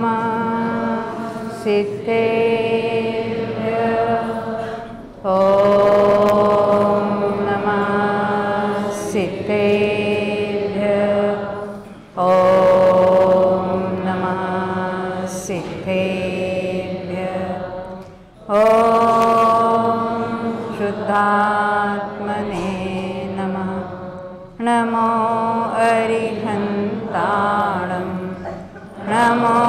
नमः सिद्धेभ्यः। ॐ नमः सिद्धेभ्यः। ॐ नमः सिद्धेभ्यः। ॐ शुद्धात्मने नमः। नमो अरिहन्ताणं नमो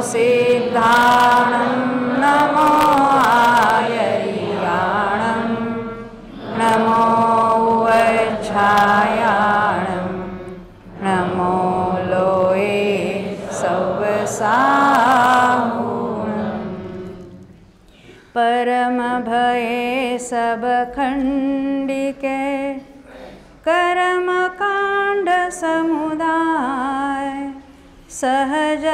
सिद्धाणं नमो आयर्याणं नमो वच्छायाणं नमो लोये सवसाहुणं। परम भये सब खंडिके कर्म कांड समुदाय सहज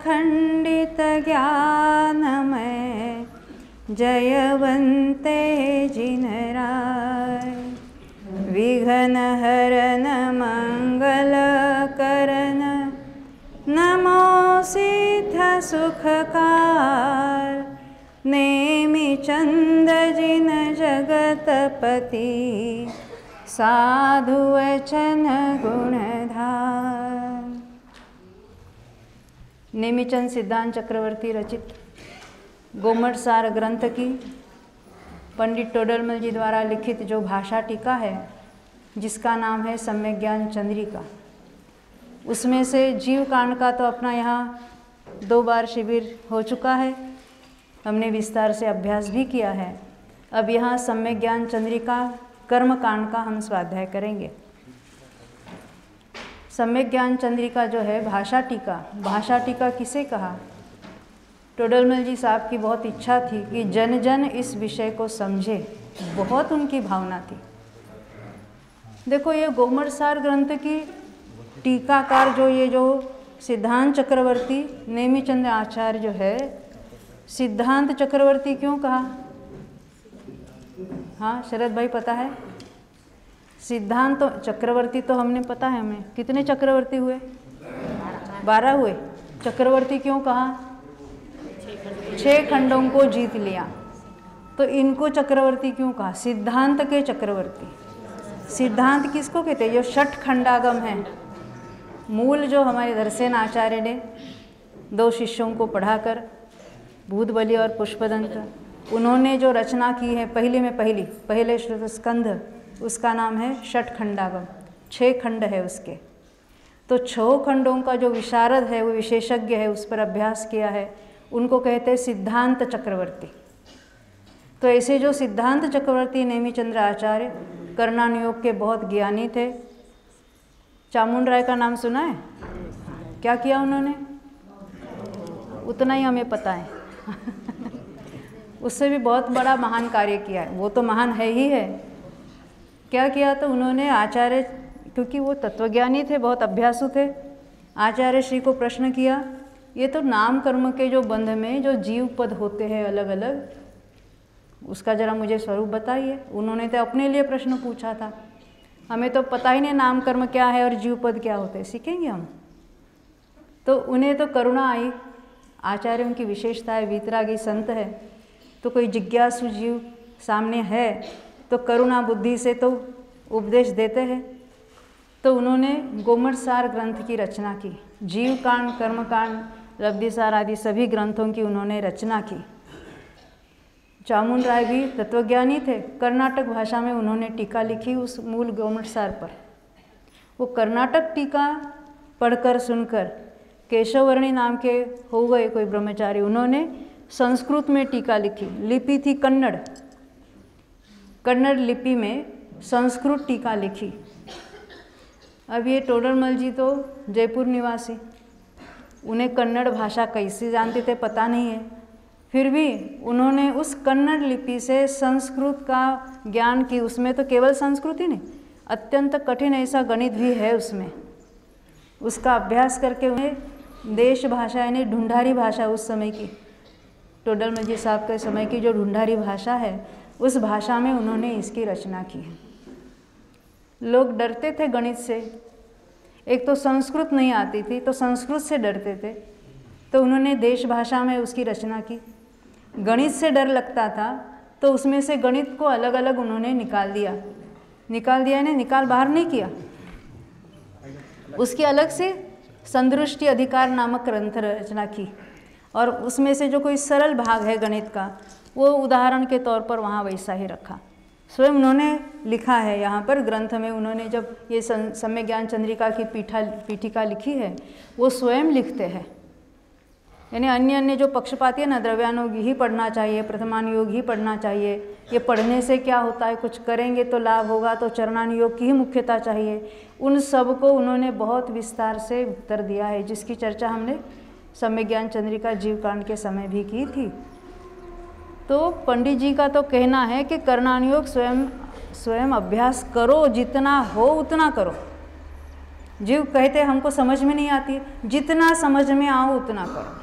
खंडित ज्ञानमय जयवंते जिनराय। विघ्न हरन मंगल करन नमो सिद्ध सुखकार। नेमि चंद जिन जगतपति साधु वचन गुणधार। नेमिचंद सिद्धांत चक्रवर्ती रचित गोमट सार ग्रंथ की पंडित टोडरमल जी द्वारा लिखित जो भाषा टीका है, जिसका नाम है सम्यक ज्ञान चंद्रिका, उसमें से जीव कांड का तो अपना यहाँ 2 बार शिविर हो चुका है, हमने विस्तार से अभ्यास भी किया है। अब यहाँ सम्यक ज्ञान चंद्रिका कर्म कांड का हम स्वाध्याय करेंगे। सम्यक ज्ञान चंद्रिका जो है भाषा टीका किसे कहा? टोडरमल जी साहब की बहुत इच्छा थी कि जन जन इस विषय को समझे, बहुत उनकी भावना थी। देखो ये गोमट सार ग्रंथ की टीकाकार जो सिद्धांत चक्रवर्ती नेमिचंद आचार्य जो है, सिद्धांत चक्रवर्ती क्यों कहा? हाँ शरद भाई पता है? सिद्धांत तो चक्रवर्ती तो हमने पता है हमें। कितने चक्रवर्ती हुए? 12 हुए। चक्रवर्ती क्यों कहा? 6 खंडों को जीत लिया, तो इनको चक्रवर्ती क्यों कहा? सिद्धांत के चक्रवर्ती। सिद्धांत किसको कहते हैं? जो 6 खंडागम है। मूल जो हमारे धरसेन आचार्य ने 2 शिष्यों को पढ़ाकर, भूतबली और पुष्पदंत, उन्होंने जो रचना की है पहले श्रुत स्कंध, उसका नाम है 6 खंडागम। 6 खंड है उसके। तो 6 खंडों का जो विशारद है, वो विशेषज्ञ है, उस पर अभ्यास किया है, उनको कहते हैं सिद्धांत चक्रवर्ती। तो ऐसे जो सिद्धांत चक्रवर्ती नेमिचंद्र आचार्य कर्णानुयोग के बहुत ज्ञानी थे। चामुंड राय का नाम सुना है? क्या किया उन्होंने? उतना ही हमें पता है। उससे भी बहुत बड़ा महान कार्य किया है। वो तो महान है ही है। क्या किया? तो उन्होंने आचार्य, क्योंकि वो तत्वज्ञानी थे, बहुत अभ्यासु थे, आचार्य श्री को प्रश्न किया, ये तो नाम कर्म के जो बंध में जो जीव पद होते हैं अलग अलग, उसका जरा मुझे स्वरूप बताइए। उन्होंने तो अपने लिए प्रश्न पूछा था, हमें तो पता ही नहीं नाम कर्म क्या है और जीव पद क्या होते हैं, सीखेंगे हम। तो उन्हें तो करुणा आई। आचार्य उनकी विशेषता है, वीतरागी संत है, तो कोई जिज्ञासु जीव सामने है तो करुणा बुद्धि से तो उपदेश देते हैं। तो उन्होंने गोमट सार ग्रंथ की रचना की। जीव कांड, कर्म कांड, लब्धि सार आदि सभी ग्रंथों की उन्होंने रचना की। चामुंड राय भी तत्वज्ञानी थे। कर्नाटक भाषा में उन्होंने टीका लिखी उस मूल गोमट सार पर। वो कर्नाटक टीका पढ़कर सुनकर केशववर्णी नाम के हो गए कोई ब्रह्मचारी, उन्होंने संस्कृत में टीका लिखी। लिपि थी कन्नड़ लिपि में संस्कृत टीका लिखी। अब ये टोडरमल जी तो जयपुर निवासी, उन्हें कन्नड़ भाषा कैसे जानते थे पता नहीं है, फिर भी उन्होंने उस कन्नड़ लिपि से संस्कृत का ज्ञान की। उसमें तो केवल संस्कृत ही नहीं, अत्यंत कठिन ऐसा गणित भी है उसमें। उसका अभ्यास करके उन्हें देश भाषा यानी ढूंढारी भाषा उस समय की, टोडरमल जी साहब के समय की जो ढूंढारी भाषा है, उस भाषा में उन्होंने इसकी रचना की है। लोग डरते थे गणित से, एक तो संस्कृत नहीं आती थी तो संस्कृत से डरते थे। तो उन्होंने देश भाषा में उसकी रचना की। गणित से डर लगता था तो उसमें से गणित को अलग अलग उन्होंने निकाल दिया यानी निकाल बाहर नहीं किया, उसकी अलग से संदृष्टि अधिकार नामक ग्रंथ रचना की और उसमें से जो कोई सरल भाग है गणित का वो उदाहरण के तौर पर वहाँ वैसा ही रखा। स्वयं उन्होंने लिखा है यहाँ पर ग्रंथ में, उन्होंने जब ये सम्यक ज्ञान चंद्रिका की पीठिका लिखी है वो स्वयं लिखते हैं, यानी अन्य जो पक्षपाती है ना, द्रव्यानुयोग ही पढ़ना चाहिए, प्रथमानुयोग ही पढ़ना चाहिए, ये पढ़ने से क्या होता है, कुछ करेंगे तो लाभ होगा, तो चरणानुयोग की ही मुख्यता चाहिए, उन सब को उन्होंने बहुत विस्तार से उत्तर दिया है, जिसकी चर्चा हमने सम्यक ज्ञान चंद्रिका जीवकांड के समय भी की थी। तो पंडित जी का तो कहना है कि कर्णानुयोग स्वयं अभ्यास करो, जितना हो उतना करो। जीव कहते हमको समझ में नहीं आती, जितना समझ में आओ उतना करो।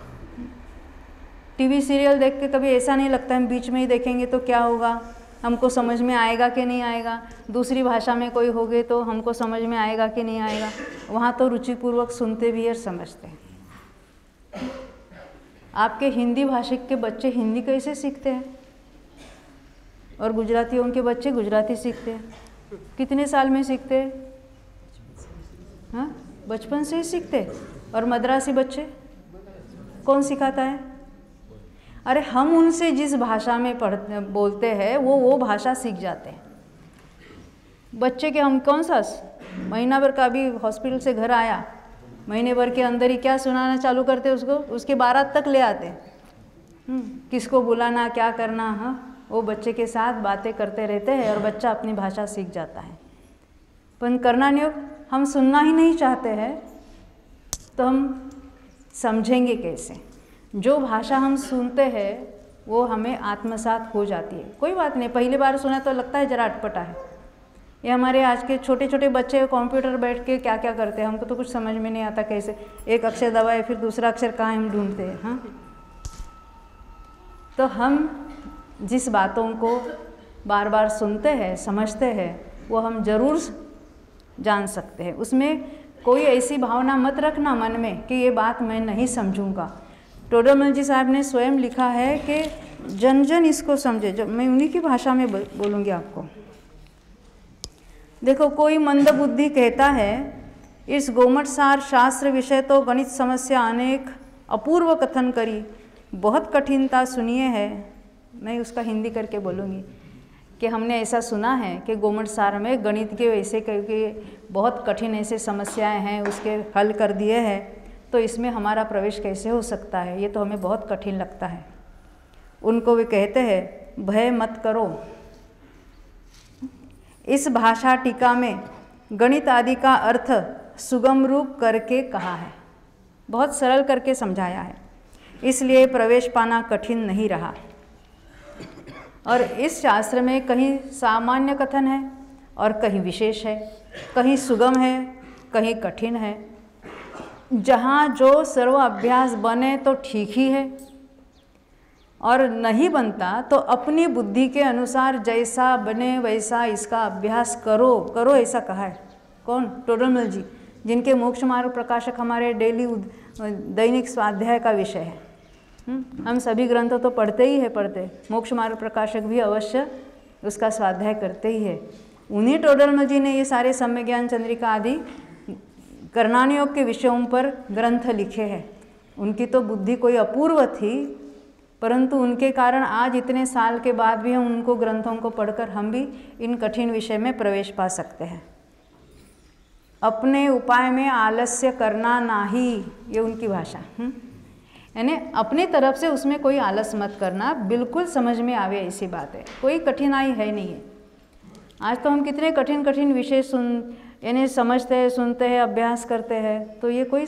टीवी सीरियल देख के कभी ऐसा नहीं लगता हम बीच में ही देखेंगे तो क्या होगा, हमको समझ में आएगा कि नहीं आएगा, दूसरी भाषा में कोई हो गए तो हमको समझ में आएगा कि नहीं आएगा। वहाँ तो रुचिपूर्वक सुनते भी और समझते हैं। आपके हिंदी भाषिक के बच्चे हिंदी कैसे सीखते हैं और गुजरातियों के बच्चे गुजराती सीखते हैं, कितने साल में सीखते हैं? हाँ, बचपन से ही सीखते। और मद्रासी बच्चे कौन सिखाता है? अरे हम उनसे जिस भाषा में बोलते हैं वो भाषा सीख जाते हैं। बच्चे के हम कौन सा महीना भर का अभी हॉस्पिटल से घर आया, महीने भर के अंदर ही क्या सुनाना चालू करते उसको, उसके बारात तक ले आते, किसको बुलाना क्या करना। हाँ, वो बच्चे के साथ बातें करते रहते हैं और बच्चा अपनी भाषा सीख जाता है। पर कर्णानुयोग हम सुनना ही नहीं चाहते हैं तो हम समझेंगे कैसे? जो भाषा हम सुनते हैं वो हमें आत्मसात हो जाती है। कोई बात नहीं, पहली बार सुना तो लगता है जरा अटपटा है। ये हमारे आज के छोटे छोटे बच्चे कंप्यूटर बैठ के क्या क्या करते हैं, हमको तो कुछ समझ में नहीं आता, कैसे एक अक्षर दबाए फिर दूसरा अक्षर कहाँ हम ढूंढते हैं। हाँ, तो हम जिस बातों को बार बार सुनते हैं समझते हैं वो हम जरूर जान सकते हैं। उसमें कोई ऐसी भावना मत रखना मन में कि ये बात मैं नहीं समझूंगा। टोडरमल जी साहब ने स्वयं लिखा है कि जन जन इसको समझे। जब मैं उन्हीं की भाषा में बोलूँगी आपको। देखो, कोई मंदबुद्धि कहता है इस गोमटसार शास्त्र विषय तो गणित समस्या अनेक अपूर्व कथन करी, बहुत कठिनता सुनिए है। मैं उसका हिंदी करके बोलूँगी कि हमने ऐसा सुना है कि गोमटसार में गणित के वैसे करके बहुत कठिन ऐसे समस्याएं हैं, उसके हल कर दिए हैं, तो इसमें हमारा प्रवेश कैसे हो सकता है, ये तो हमें बहुत कठिन लगता है। उनको वे कहते हैं भय मत करो। इस भाषा टीका में गणित आदि का अर्थ सुगम रूप करके कहा है, बहुत सरल करके समझाया है, इसलिए प्रवेश पाना कठिन नहीं रहा। और इस शास्त्र में कहीं सामान्य कथन है और कहीं विशेष है, कहीं सुगम है कहीं कठिन है। जहाँ जो सर्व अभ्यास बने तो ठीक ही है, और नहीं बनता तो अपनी बुद्धि के अनुसार जैसा बने वैसा इसका अभ्यास करो ऐसा कहा है। कौन? टोडरमल जी, जिनके मोक्ष मार्ग प्रकाशक हमारे डेली दैनिक स्वाध्याय का विषय है। हम सभी ग्रंथों तो पढ़ते ही है, मोक्ष मार्ग प्रकाशक भी अवश्य उसका स्वाध्याय करते ही है। उन्हीं टोडरमल जी ने ये सारे सम्यक ज्ञान चंद्रिका आदि कर्णानुयोग के विषयों पर ग्रंथ लिखे हैं। उनकी तो बुद्धि कोई अपूर्व थी, परंतु उनके कारण आज इतने साल के बाद भी हम उनको ग्रंथों को पढ़कर हम भी इन कठिन विषय में प्रवेश पा सकते हैं। अपने उपाय में आलस्य करना नाही, ये उनकी भाषा। यानी अपनी तरफ से उसमें कोई आलस मत करना, बिल्कुल समझ में आवे ऐसी बात है, कोई कठिनाई है नहीं है। आज तो हम कितने कठिन कठिन विषय यानी समझते हैं, सुनते हैं, अभ्यास करते हैं, तो ये कोई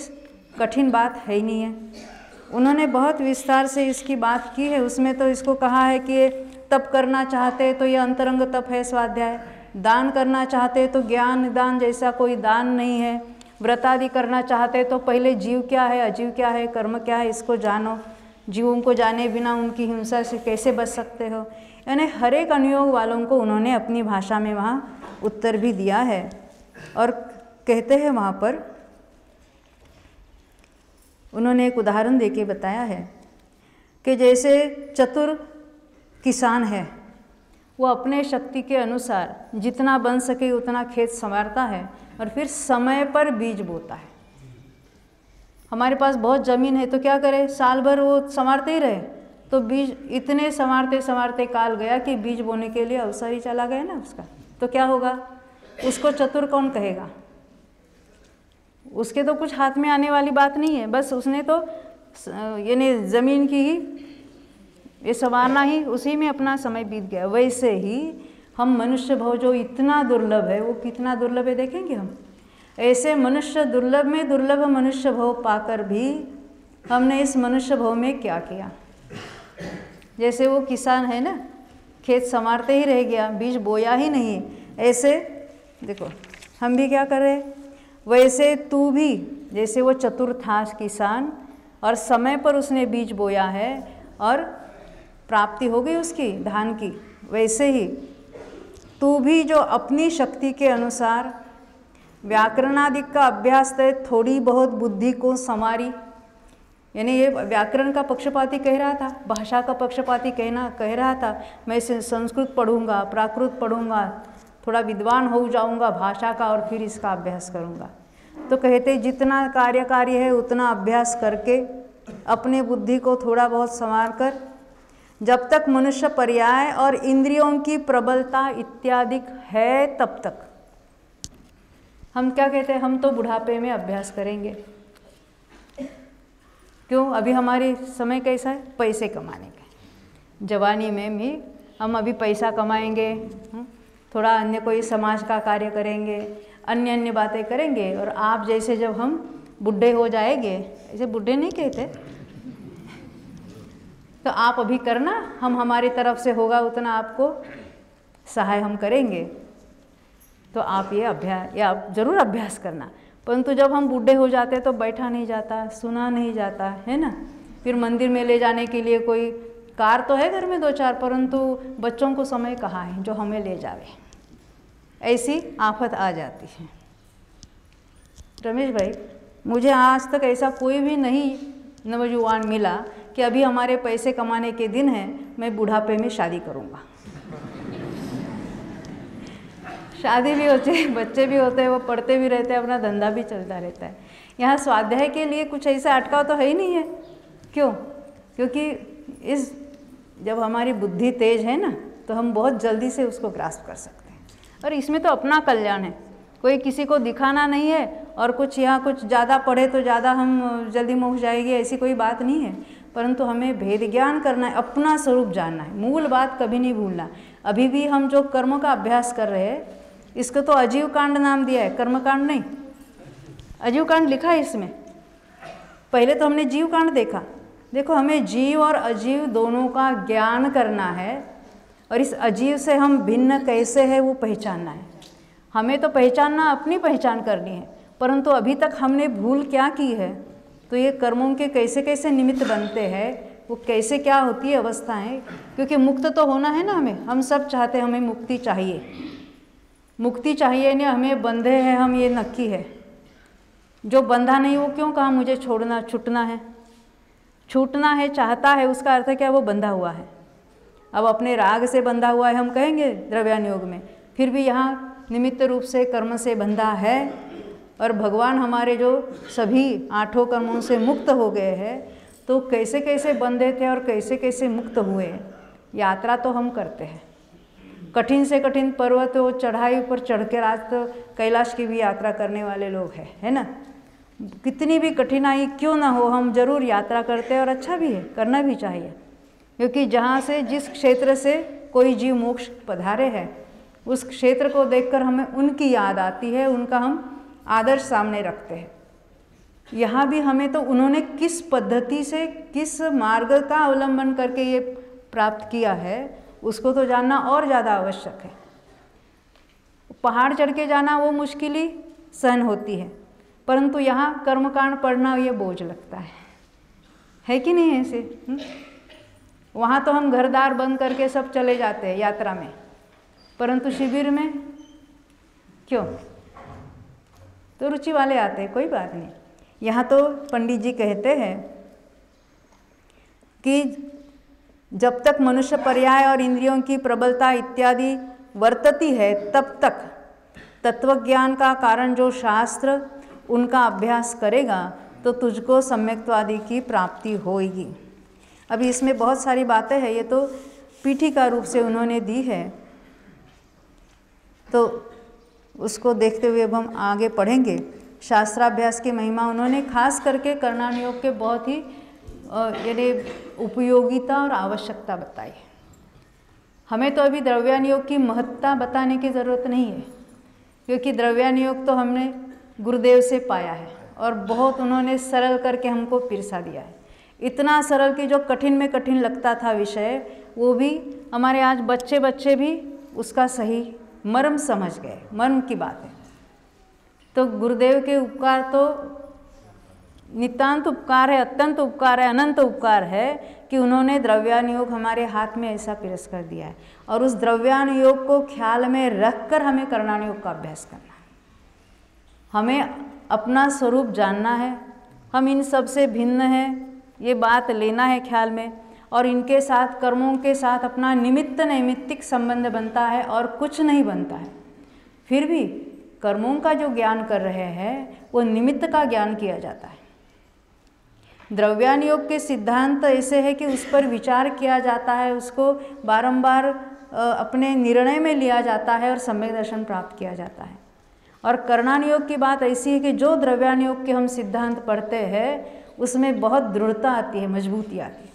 कठिन बात है ही नहीं है। उन्होंने बहुत विस्तार से इसकी बात की है। उसमें तो इसको कहा है कि तप करना चाहते तो ये अंतरंग तप है स्वाध्याय, दान करना चाहते तो ज्ञान दान जैसा कोई दान नहीं है, व्रत आदि करना चाहते तो पहले जीव क्या है अजीव क्या है कर्म क्या है इसको जानो, जीवों को जाने बिना उनकी हिंसा से कैसे बच सकते हो। यानी हर एक अनुयोग वालों को उन्होंने अपनी भाषा में वहाँ उत्तर भी दिया है। और कहते हैं वहाँ पर उन्होंने एक उदाहरण देके बताया है कि जैसे चतुर किसान है, वो अपने शक्ति के अनुसार जितना बन सके उतना खेत संवारता है और फिर समय पर बीज बोता है। हमारे पास बहुत ज़मीन है तो क्या करें, साल भर वो संवारते ही रहे तो बीज इतने संवारते संवारते काल गया कि बीज बोने के लिए अवसर ही चला गया ना उसका, तो क्या होगा? उसको चतुर कौन कहेगा? उसके तो कुछ हाथ में आने वाली बात नहीं है, बस उसने तो यानी ज़मीन की ही ये संवारना ही, उसी में अपना समय बीत गया। वैसे ही हम मनुष्य भाव जो इतना दुर्लभ है, वो कितना दुर्लभ है देखेंगे हम। ऐसे मनुष्य दुर्लभ में दुर्लभ मनुष्य भाव पाकर भी हमने इस मनुष्य भाव में क्या किया? जैसे वो किसान है ना, खेत संवारते ही रह गया, बीज बोया ही नहीं। ऐसे देखो हम भी क्या कर रहे हैं, वैसे तू भी जैसे वो चतुर था किसान और समय पर उसने बीज बोया है और प्राप्ति हो गई उसकी धान की, वैसे ही तू भी जो अपनी शक्ति के अनुसार व्याकरणादि का अभ्यास है, थोड़ी बहुत बुद्धि को संवारी। यानी ये व्याकरण का पक्षपाती कह रहा था, भाषा का पक्षपाती कह रहा था मैं संस्कृत पढ़ूंगा, प्राकृत पढ़ूंगा, थोड़ा विद्वान हो जाऊंगा भाषा का और फिर इसका अभ्यास करूंगा। तो कहते जितना कार्य है उतना अभ्यास करके अपने बुद्धि को थोड़ा बहुत संवार कर, जब तक मनुष्य पर्याय और इंद्रियों की प्रबलता इत्यादि है तब तक हम क्या कहते हैं, हम तो बुढ़ापे में अभ्यास करेंगे। क्यों? अभी हमारे समय कैसा है, पैसे कमाने का। जवानी में भी हम अभी पैसा कमाएंगे, थोड़ा अन्य कोई समाज का कार्य करेंगे, अन्य बातें करेंगे। और आप जैसे जब हम बुढ़े हो जाएंगे, ऐसे बुढ़े नहीं कहते, तो आप अभी करना, हम हमारी तरफ से होगा उतना आपको सहाय हम करेंगे। तो आप ये आप जरूर अभ्यास करना। परंतु जब हम बूढ़े हो जाते तो बैठा नहीं जाता, सुना नहीं जाता है ना। फिर मंदिर में ले जाने के लिए कोई कार तो है घर में 2-4, परंतु बच्चों को समय कहाँ है जो हमें ले जावे, ऐसी आफत आ जाती है। रमेश भाई, मुझे आज तक ऐसा कोई भी नहीं नवयुवान मिला कि अभी हमारे पैसे कमाने के दिन हैं, मैं बुढ़ापे में शादी करूँगा। शादी भी होती है, बच्चे भी होते हैं, वो पढ़ते भी रहते हैं, अपना धंधा भी चलता रहता है। यहाँ स्वाध्याय के लिए कुछ ऐसा अटकाव तो है ही नहीं है। क्यों? क्योंकि जब हमारी बुद्धि तेज है ना, तो हम बहुत जल्दी से उसको ग्रास्प कर सकते हैं। और इसमें तो अपना कल्याण है, कोई किसी को दिखाना नहीं है। और कुछ यहाँ कुछ ज़्यादा पढ़े तो ज़्यादा हम जल्दी मुँह जाएगी, ऐसी कोई बात नहीं है। परंतु हमें भेद ज्ञान करना है, अपना स्वरूप जानना है, मूल बात कभी नहीं भूलना। अभी भी हम जो कर्मों का अभ्यास कर रहे हैं, इसको तो अजीव कांड नाम दिया है, कर्म कांड नहीं। अजीव कांड लिखा है इसमें, पहले तो हमने जीव कांड देखा। देखो, हमें जीव और अजीव दोनों का ज्ञान करना है और इस अजीव से हम भिन्न कैसे है वो पहचानना है। हमें तो पहचानना, अपनी पहचान करनी है। परंतु अभी तक हमने भूल क्या की है, तो ये कर्मों के कैसे कैसे निमित्त बनते हैं, वो कैसे क्या होती है अवस्थाएं। क्योंकि मुक्त तो होना है ना हमें, हम सब चाहते हैं, हमें मुक्ति चाहिए, मुक्ति चाहिए नहीं। हमें बंधे हैं हम, ये नक्की है। जो बंधा नहीं वो क्यों कहा मुझे छोड़ना, छूटना है, छूटना है, चाहता है, उसका अर्थ है क्या, वो बंधा हुआ है। अब अपने राग से बंधा हुआ है हम कहेंगे द्रव्यान योग में, फिर भी यहाँ निमित्त रूप से कर्म से बंधा है। और भगवान हमारे जो सभी 8 कर्मों से मुक्त हो गए हैं, तो कैसे कैसे बंधे थे और कैसे कैसे मुक्त हुए। यात्रा तो हम करते हैं, कठिन से कठिन पर्वत वो चढ़ाई पर चढ़ के आज तो कैलाश की भी यात्रा करने वाले लोग हैं, है ना। कितनी भी कठिनाई क्यों ना हो, हम जरूर यात्रा करते हैं और अच्छा भी है, करना भी चाहिए। क्योंकि जहाँ से, जिस क्षेत्र से कोई जीव मोक्ष पधारे है, उस क्षेत्र को देखकर हमें उनकी याद आती है, उनका हम आदर्श सामने रखते हैं। यहाँ भी हमें तो उन्होंने किस पद्धति से, किस मार्ग का अवलंबन करके ये प्राप्त किया है, उसको तो जानना और ज़्यादा आवश्यक है। पहाड़ चढ़ के जाना वो मुश्किल ही सहन होती है, परंतु यहाँ कर्मकांड पढ़ना ये बोझ लगता है कि नहीं ऐसे? वहाँ तो हम घरदार बंद करके सब चले जाते हैं यात्रा में, परंतु शिविर में क्यों? तो रुचि वाले आते हैं, कोई बात नहीं। यहाँ तो पंडित जी कहते हैं कि जब तक मनुष्य पर्याय और इंद्रियों की प्रबलता इत्यादि वर्तती है तब तक तत्वज्ञान का कारण जो शास्त्र उनका अभ्यास करेगा तो तुझको सम्यक्त्वादि की प्राप्ति होगी। अभी इसमें बहुत सारी बातें हैं, ये तो पीठिका रूप से उन्होंने दी है, तो उसको देखते हुए अब हम आगे पढ़ेंगे। शास्त्राभ्यास की महिमा उन्होंने खास करके करणान योग के बहुत ही यानी उपयोगिता और आवश्यकता बताई। हमें तो अभी द्रव्यान योग की महत्ता बताने की ज़रूरत नहीं है, क्योंकि द्रव्यान योग तो हमने गुरुदेव से पाया है और बहुत उन्होंने सरल करके हमको पिरसा दिया है। इतना सरल कि जो कठिन में कठिन लगता था विषय, वो भी हमारे आज बच्चे भी उसका सही मर्म समझ गए। मर्म की बात है। तो गुरुदेव के उपकार तो नितांत उपकार है, अत्यंत उपकार है, अनंत उपकार है कि उन्होंने द्रव्यान योग हमारे हाथ में ऐसा पिरस कर दिया है। और उस द्रव्यान योग को ख्याल में रखकर हमें करणान योग का अभ्यास करना है। हमें अपना स्वरूप जानना है, हम इन सब से भिन्न हैं, ये बात लेना है ख्याल में, और इनके साथ कर्मों के साथ अपना निमित्त नैमित्तिक संबंध बनता है और कुछ नहीं बनता है। फिर भी कर्मों का जो ज्ञान कर रहे हैं वो निमित्त का ज्ञान किया जाता है। द्रव्यान योग के सिद्धांत ऐसे है कि उस पर विचार किया जाता है, उसको बारंबार अपने निर्णय में लिया जाता है और सम्यक दर्शन प्राप्त किया जाता है। और करणान योग की बात ऐसी है कि जो द्रव्यान योग के हम सिद्धांत पढ़ते हैं उसमें बहुत दृढ़ता आती है, मजबूती आती है।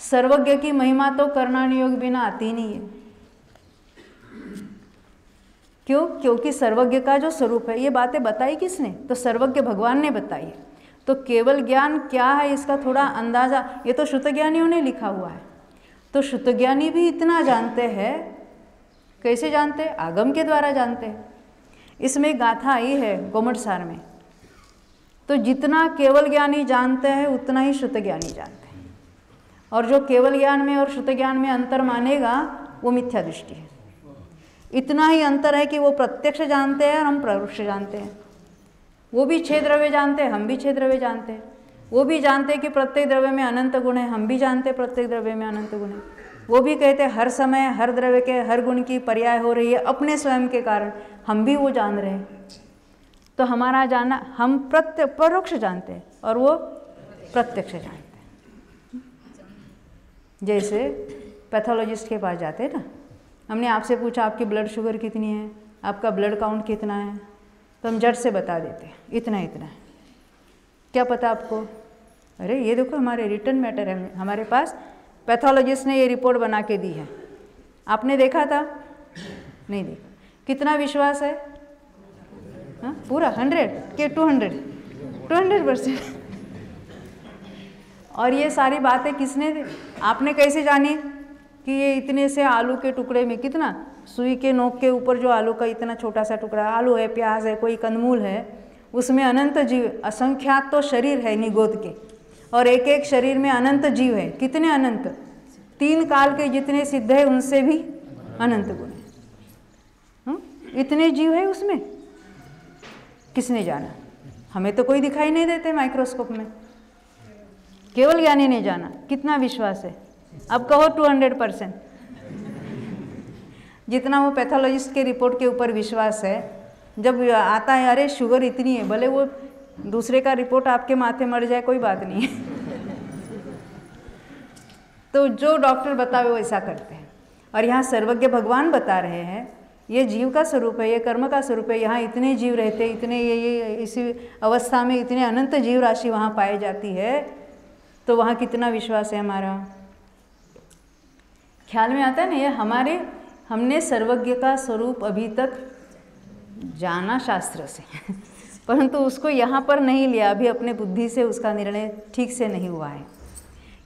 सर्वज्ञ की महिमा तो करणान योग बिना आती नहीं है। क्यों? क्योंकि सर्वज्ञ का जो स्वरूप है, ये बातें बताई किसने? तो सर्वज्ञ भगवान ने बताई है। तो केवल ज्ञान क्या है इसका थोड़ा अंदाज़ा, ये तो श्रुतज्ञानियों ने लिखा हुआ है। तो श्रुतज्ञानी भी इतना जानते हैं। कैसे जानते हैं? आगम के द्वारा जानते हैं। इसमें एक गाथा आई है गोमटसार में, तो जितना केवल ज्ञानी जानते हैं उतना ही श्रुतज्ञानी जानते हैं। और जो केवल ज्ञान में और श्रुत ज्ञान में अंतर मानेगा वो मिथ्या दृष्टि है। इतना ही अंतर है कि वो प्रत्यक्ष जानते हैं और हम परोक्ष जानते हैं। वो भी 6 द्रव्य जानते हैं, हम भी 6 द्रव्य जानते हैं। वो भी जानते हैं कि प्रत्येक द्रव्य में अनंत गुण है, हम भी जानते हैं प्रत्येक द्रव्य में अनंत गुण है। वो भी कहते हैं हर समय हर द्रव्य के हर गुण की पर्याय हो रही है अपने स्वयं के कारण, हम भी वो जान रहे हैं। तो हमारा जाना, हम परोक्ष जानते हैं और वो प्रत्यक्ष जानते हैं। जैसे पैथोलॉजिस्ट के पास जाते हैं ना, हमने आपसे पूछा आपकी ब्लड शुगर कितनी है, आपका ब्लड काउंट कितना है, तो हम झट से बता देते हैं इतना इतना है। क्या पता आपको? अरे ये देखो हमारे रिटर्न मैटर है, हमारे पास पैथोलॉजिस्ट ने ये रिपोर्ट बना के दी है। आपने देखा था? नहीं देखा। कितना विश्वास है? हाँ पूरा 100 के 200%। और ये सारी बातें किसने, आपने कैसे जानी कि ये इतने से आलू के टुकड़े में कितना, सुई के नोक के ऊपर जो आलू का इतना छोटा सा टुकड़ा आलू है, प्याज है, कोई कंदमूल है, उसमें अनंत जीव, असंख्यात तो शरीर है निगोद के, और एक एक शरीर में अनंत जीव है। कितने अनंत? 3 काल के जितने सिद्ध है उनसे भी अनंत गुण है। इतने जीव है उसमें, किसने जाना? हमें तो कोई दिखाई नहीं देते माइक्रोस्कोप में, केवल ज्ञानी ने जाना। कितना विश्वास है? अब कहो 200%। जितना वो पैथोलॉजिस्ट के रिपोर्ट के ऊपर विश्वास है, जब आता है अरे शुगर इतनी है, भले वो दूसरे का रिपोर्ट आपके माथे मर जाए कोई बात नहीं है। तो जो डॉक्टर बतावे वो ऐसा करते हैं। और यहाँ सर्वज्ञ भगवान बता रहे हैं ये जीव का स्वरूप है, ये कर्म का स्वरूप है। यहाँ इतने जीव रहते, इतने ये इसी अवस्था में इतने अनंत जीव राशि वहाँ पाई जाती है, तो वहाँ कितना विश्वास है हमारा। ख्याल में आता है ना, ये हमने सर्वज्ञ का स्वरूप अभी तक जाना शास्त्र से, परंतु उसको यहाँ पर नहीं लिया, अभी अपने बुद्धि से उसका निर्णय ठीक से नहीं हुआ है।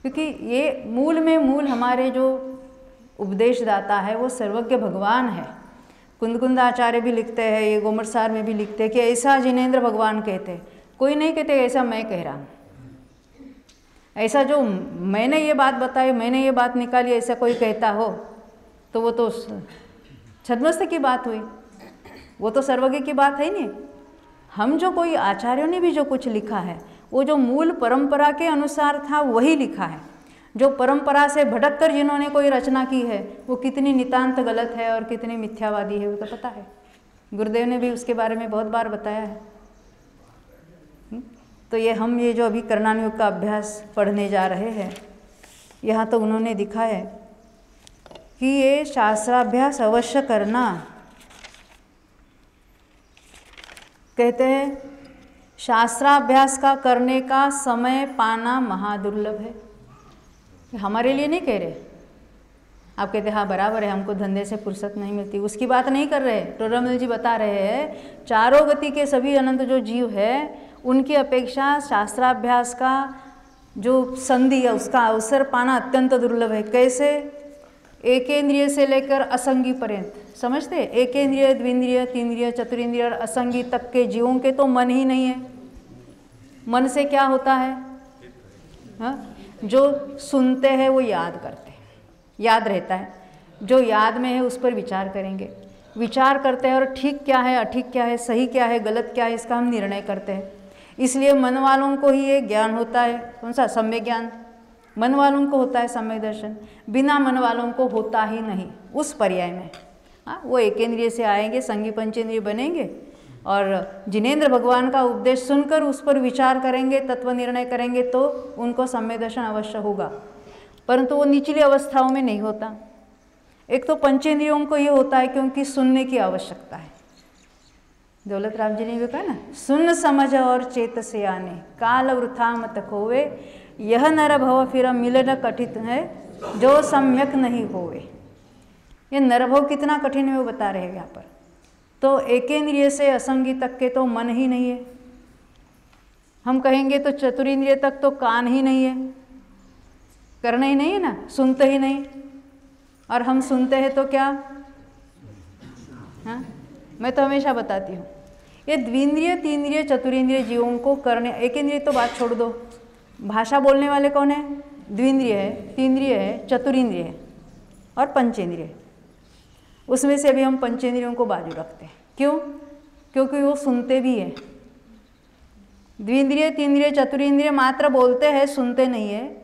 क्योंकि ये मूल में मूल हमारे जो उपदेशदाता है वो सर्वज्ञ भगवान है। कुंद आचार्य भी लिखते हैं, ये गोमटसार में भी लिखते हैं कि ऐसा जिनेंद्र भगवान कहते हैं। कोई नहीं कहते ऐसा मैं कह रहा हूँ, ऐसा जो मैंने ये बात बताई, मैंने ये बात निकाली, ऐसा कोई कहता हो तो वो तो छद्मस्त की बात हुई, वो तो सर्वज्ञ की बात है ही नहीं। हम जो कोई आचार्यों ने भी जो कुछ लिखा है वो जो मूल परंपरा के अनुसार था वही लिखा है। जो परंपरा से भटक कर जिन्होंने कोई रचना की है वो कितनी नितांत गलत है और कितनी मिथ्यावादी है वो तो पता है। गुरुदेव ने भी उसके बारे में बहुत बार बताया है। तो ये जो अभी करणान योग का अभ्यास पढ़ने जा रहे हैं, यहाँ तो उन्होंने दिखा है कि ये शास्त्राभ्यास अवश्य करना। कहते हैं शास्त्राभ्यास का करने का समय पाना महादुर्लभ है। हमारे लिए नहीं कह रहे, आप कहते हाँ बराबर है, हमको धंधे से फुर्सत नहीं मिलती, उसकी बात नहीं कर रहे। टोरामल जी बता रहे हैं चारों गति के सभी अनंत जो जीव है उनकी अपेक्षा शास्त्राभ्यास का जो संधि है उसका अवसर पाना अत्यंत दुर्लभ है। कैसे? एकेंद्रिय से लेकर असंगी पर्यंत, समझते? एकेंद्रिय, द्विंद्रिय, तीन्द्रिय, चतुरिंद्रिय और असंगी तक के जीवों के तो मन ही नहीं है। मन से क्या होता है? हाँ, जो सुनते हैं वो याद करते हैं, याद रहता है। जो याद में है उस पर विचार करेंगे, विचार करते हैं और ठीक क्या है, अठीक क्या है, सही क्या है, गलत क्या है, इसका हम निर्णय करते हैं। इसलिए मन वालों को ही ये ज्ञान होता है। कौन सा? सम्यक ज्ञान। मन वालों को होता है सम्यक दर्शन, बिना मन वालों को होता ही नहीं उस पर्याय में। हाँ, वो एकेंद्रिय से आएंगे, संगी पंचेंद्रिय बनेंगे और जिनेंद्र भगवान का उपदेश सुनकर उस पर विचार करेंगे, तत्व निर्णय करेंगे तो उनको सम्यक दर्शन अवश्य होगा। परंतु वो निचली अवस्थाओं में नहीं होता। एक तो पंचेंद्रियों को ये होता है क्योंकि सुनने की आवश्यकता है। दौलत राम जी ने भी कहा ना, सुन समझ और चेत से आने, काल वृथा मत खोवे, यह नर भव फिर मिलन कठिन है, जो सम्यक नहीं होवे। ये नरभव कितना कठिन है वो बता रहे हैं यहाँ पर। तो एकेंद्रिय से असंगी तक के तो मन ही नहीं है। हम कहेंगे तो चतुरिंद्रिय तक तो कान ही नहीं है, करना ही नहीं है ना, सुनते ही नहीं। और हम सुनते हैं तो क्या? हाँ, मैं तो हमेशा बताती हूँ ये द्विंद्रिय, तीन्द्रिय, चतुरिंद्रिय जीवों को करने, एकेंद्रिय तो बात छोड़ दो, भाषा बोलने वाले कौन है? द्विंद्रिय है, तीन्द्रिय है, चतुरिंद्रिय है और पंचेंद्रिय। उसमें से भी हम पंचेंद्रियों को बाजू रखते हैं। क्यों? क्योंकि वो सुनते भी हैं। द्विंद्रिय, तीन्द्रिय, चतुरिंद्रिय मात्र बोलते हैं, सुनते नहीं है,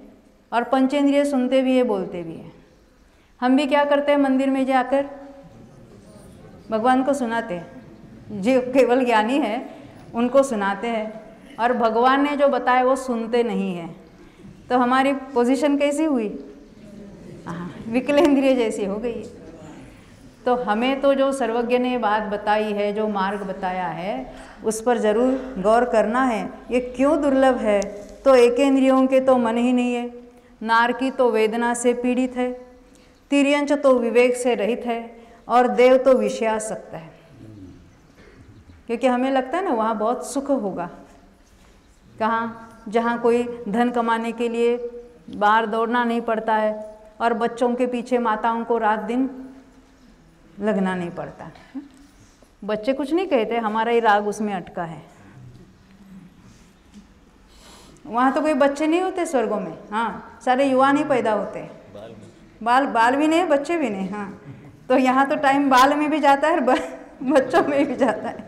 और पंचेंद्रिय सुनते भी है, बोलते भी है। हम भी क्या करते हैं? मंदिर में जाकर भगवान को सुनाते हैं। जो केवल ज्ञानी है उनको सुनाते हैं, और भगवान ने जो बताया वो सुनते नहीं है। तो हमारी पोजीशन कैसी हुई? हाँ, विकलेंद्रिय जैसी हो गई। तो हमें तो जो सर्वज्ञ ने बात बताई है, जो मार्ग बताया है, उस पर ज़रूर गौर करना है। ये क्यों दुर्लभ है? तो एकेंद्रियों के तो मन ही नहीं है, नारकी तो वेदना से पीड़ित है, तिर्यंच तो विवेक से रहित है, और देव तो विषयासक्त है। क्योंकि हमें लगता है ना वहाँ बहुत सुख होगा। कहाँ? जहाँ कोई धन कमाने के लिए बाहर दौड़ना नहीं पड़ता है, और बच्चों के पीछे माताओं को रात दिन लगना नहीं पड़ता। बच्चे कुछ नहीं कहते, हमारा ही राग उसमें अटका है। वहाँ तो कोई बच्चे नहीं होते स्वर्गों में। हाँ, सारे युवा नहीं पैदा होते, बाल भी नहीं, बच्चे भी नहीं। हाँ, तो यहाँ तो टाइम बाल में भी जाता है और बच्चों में भी जाता है।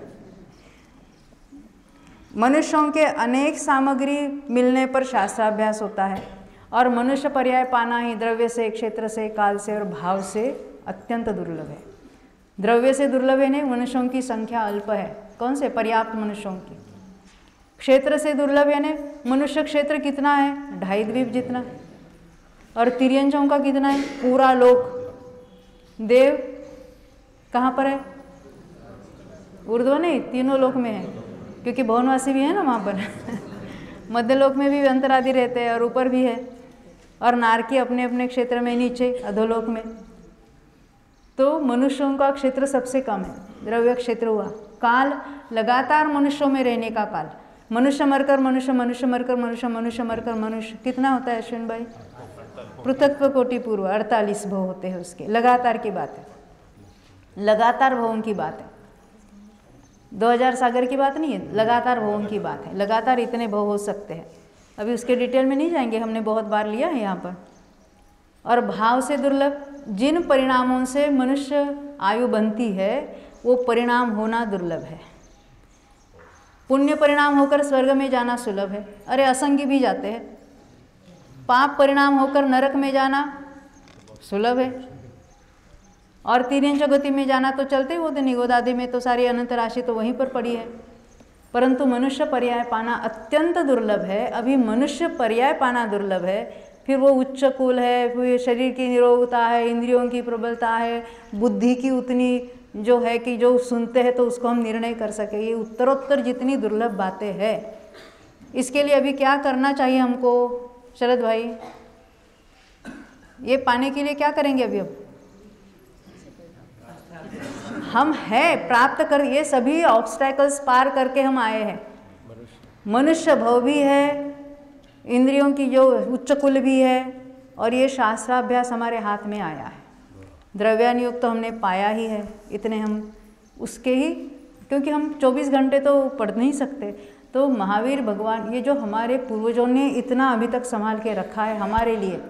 मनुष्यों के अनेक सामग्री मिलने पर शास्त्राभ्यास होता है, और मनुष्य पर्याय पाना ही द्रव्य से, क्षेत्र से, काल से और भाव से अत्यंत दुर्लभ है। द्रव्य से दुर्लभ है नहीं, मनुष्यों की संख्या अल्प है। कौन से? पर्याप्त मनुष्यों की। क्षेत्र से दुर्लभ है नहीं, मनुष्य क्षेत्र कितना है? 2.5 द्वीप जितना। और तिर्यंचों का कितना है? पूरा लोक। देव कहाँ पर है? ऊर्ध्व नहीं, तीनों लोक में है, क्योंकि भवनवासी भी है ना वहाँ पर। मध्य लोक में भी अंतरादि रहते हैं और ऊपर भी है, और नारकी अपने अपने क्षेत्र में नीचे अधोलोक में। तो मनुष्यों का क्षेत्र सबसे कम है, द्रव्य क्षेत्र हुआ। काल लगातार मनुष्यों में रहने का काल, मनुष्य मरकर मनुष्य, मनुष्य मरकर मनुष्य, मनुष्य मरकर मनुष्य, कितना होता है अश्विन भाई? पृथक्व कोटि पूर्व 48 भव होते हैं उसके। लगातार की बात है, लगातार भवों की बात है। 2000 सागर की बात नहीं है, लगातार भवों की बात है। लगातार इतने भव हो सकते हैं। अभी उसके डिटेल में नहीं जाएंगे, हमने बहुत बार लिया है यहाँ पर। और भाव से दुर्लभ, जिन परिणामों से मनुष्य आयु बनती है वो परिणाम होना दुर्लभ है। पुण्य परिणाम होकर स्वर्ग में जाना सुलभ है, अरे असंगी भी जाते हैं। पाप परिणाम होकर नरक में जाना सुलभ है, और तिर्यंच गति में जाना तो चलते ही होते, निगोद आदि में तो सारी अनंत राशि तो वहीं पर पड़ी है। परंतु मनुष्य पर्याय पाना अत्यंत दुर्लभ है। अभी मनुष्य पर्याय पाना दुर्लभ है, फिर वो उच्च कुल है, फिर शरीर की निरोगता है, इंद्रियों की प्रबलता है, बुद्धि की उतनी जो है कि जो सुनते हैं तो उसको हम निर्णय कर सके, ये उत्तरोत्तर जितनी दुर्लभ बातें हैं। इसके लिए अभी क्या करना चाहिए हमको शरद भाई? ये पाने के लिए क्या करेंगे अभी? अब हम है प्राप्त कर, ये सभी ऑब्स्टैकल्स पार करके हम आए हैं। मनुष्य भव भी है, इंद्रियों की जो उच्च कुल भी है, और ये शास्त्राभ्यास हमारे हाथ में आया है। द्रव्यानुयोग तो हमने पाया ही है, इतने हम उसके ही, क्योंकि हम 24 घंटे तो पढ़ नहीं सकते। तो महावीर भगवान, ये जो हमारे पूर्वजों ने इतना अभी तक संभाल के रखा है हमारे लिए,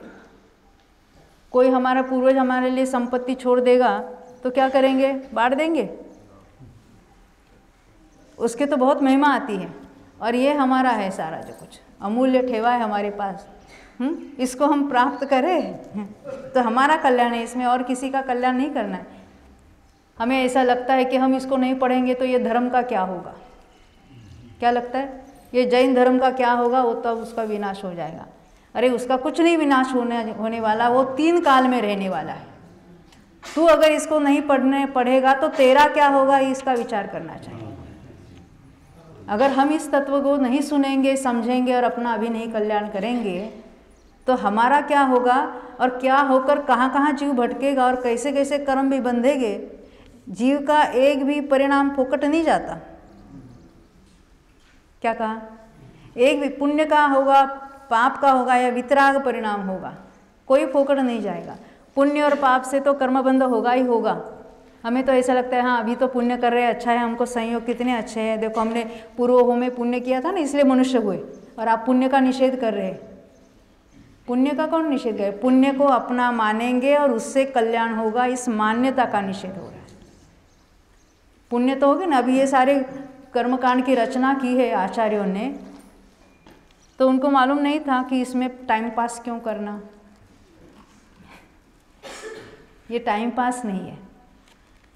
कोई हमारा पूर्वज हमारे लिए संपत्ति छोड़ देगा तो क्या करेंगे? बांट देंगे? उसके तो बहुत महिमा आती है, और ये हमारा है सारा जो कुछ अमूल्य ठेवा है हमारे पास। इसको हम प्राप्त करें तो हमारा कल्याण है, इसमें और किसी का कल्याण नहीं करना है। हमें ऐसा लगता है कि हम इसको नहीं पढ़ेंगे तो ये धर्म का क्या होगा? क्या लगता है? ये जैन धर्म का क्या होगा? वो तब उसका विनाश हो जाएगा। अरे उसका कुछ नहीं विनाश होने वाला, वो 3 काल में रहने वाला है। तू अगर इसको नहीं पढ़ेगा तो तेरा क्या होगा, इसका विचार करना चाहिए। अगर हम इस तत्व को नहीं सुनेंगे, समझेंगे और अपना अभी नहीं कल्याण करेंगे तो हमारा क्या होगा, और क्या होकर कहाँ कहाँ जीव भटकेगा और कैसे कैसे कर्म भी बंधेंगे। जीव का एक भी परिणाम फोकट नहीं जाता। क्या कहा? एक भी पुण्य का होगा, पाप का होगा या वितराग परिणाम होगा, कोई फोकट नहीं जाएगा। पुण्य और पाप से तो कर्मबंध होगा ही होगा। हमें तो ऐसा लगता है हाँ अभी तो पुण्य कर रहे हैं, अच्छा है, हमको संयोग कितने अच्छे हैं, देखो हमने पूर्व में पुण्य किया था ना इसलिए मनुष्य हुए, और आप पुण्य का निषेध कर रहे हैं। पुण्य का कौन निषेध करे? पुण्य को अपना मानेंगे और उससे कल्याण होगा, इस मान्यता का निषेध हो रहा है। पुण्य तो होगी ना। अभी ये सारे कर्मकांड की रचना की है आचार्यों ने, तो उनको मालूम नहीं था कि इसमें टाइम पास क्यों करना। ये टाइम पास नहीं है।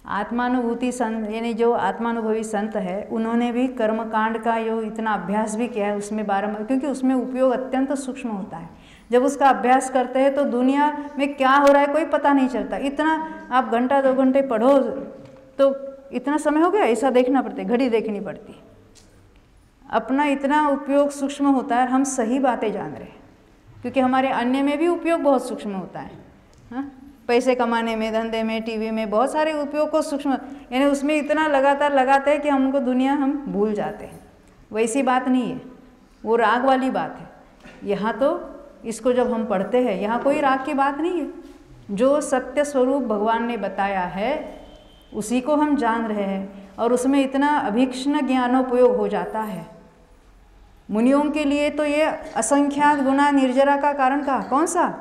आत्मानुभूति संत, यानी जो आत्मानुभवी संत है, उन्होंने भी कर्मकांड का जो इतना अभ्यास भी किया है उसमें बारंबार, क्योंकि उसमें उपयोग अत्यंत सूक्ष्म होता है। जब उसका अभ्यास करते हैं तो दुनिया में क्या हो रहा है कोई पता नहीं चलता। इतना आप घंटा 2 घंटे पढ़ो तो इतना समय हो गया, ऐसा देखना पड़ता है, घड़ी देखनी पड़ती है। अपना इतना उपयोग सूक्ष्म होता है, हम सही बातें जान रहे हैं, क्योंकि हमारे अन्य में भी उपयोग बहुत सूक्ष्म होता है। हाँ, पैसे कमाने में, धंधे में, टीवी में बहुत सारे उपयोग को सूक्ष्म, यानी उसमें इतना लगातार लगाते हैं कि हमको दुनिया हम भूल जाते हैं। वैसी बात नहीं है, वो राग वाली बात है। यहाँ तो इसको जब हम पढ़ते हैं, यहाँ कोई राग की बात नहीं है। जो सत्य स्वरूप भगवान ने बताया है उसी को हम जान रहे हैं, और उसमें इतना अभीक्ष्ण ज्ञानोपयोग हो जाता है। मुनियों के लिए तो ये असंख्यात गुना निर्जरा का कारण कहा, कौन सा?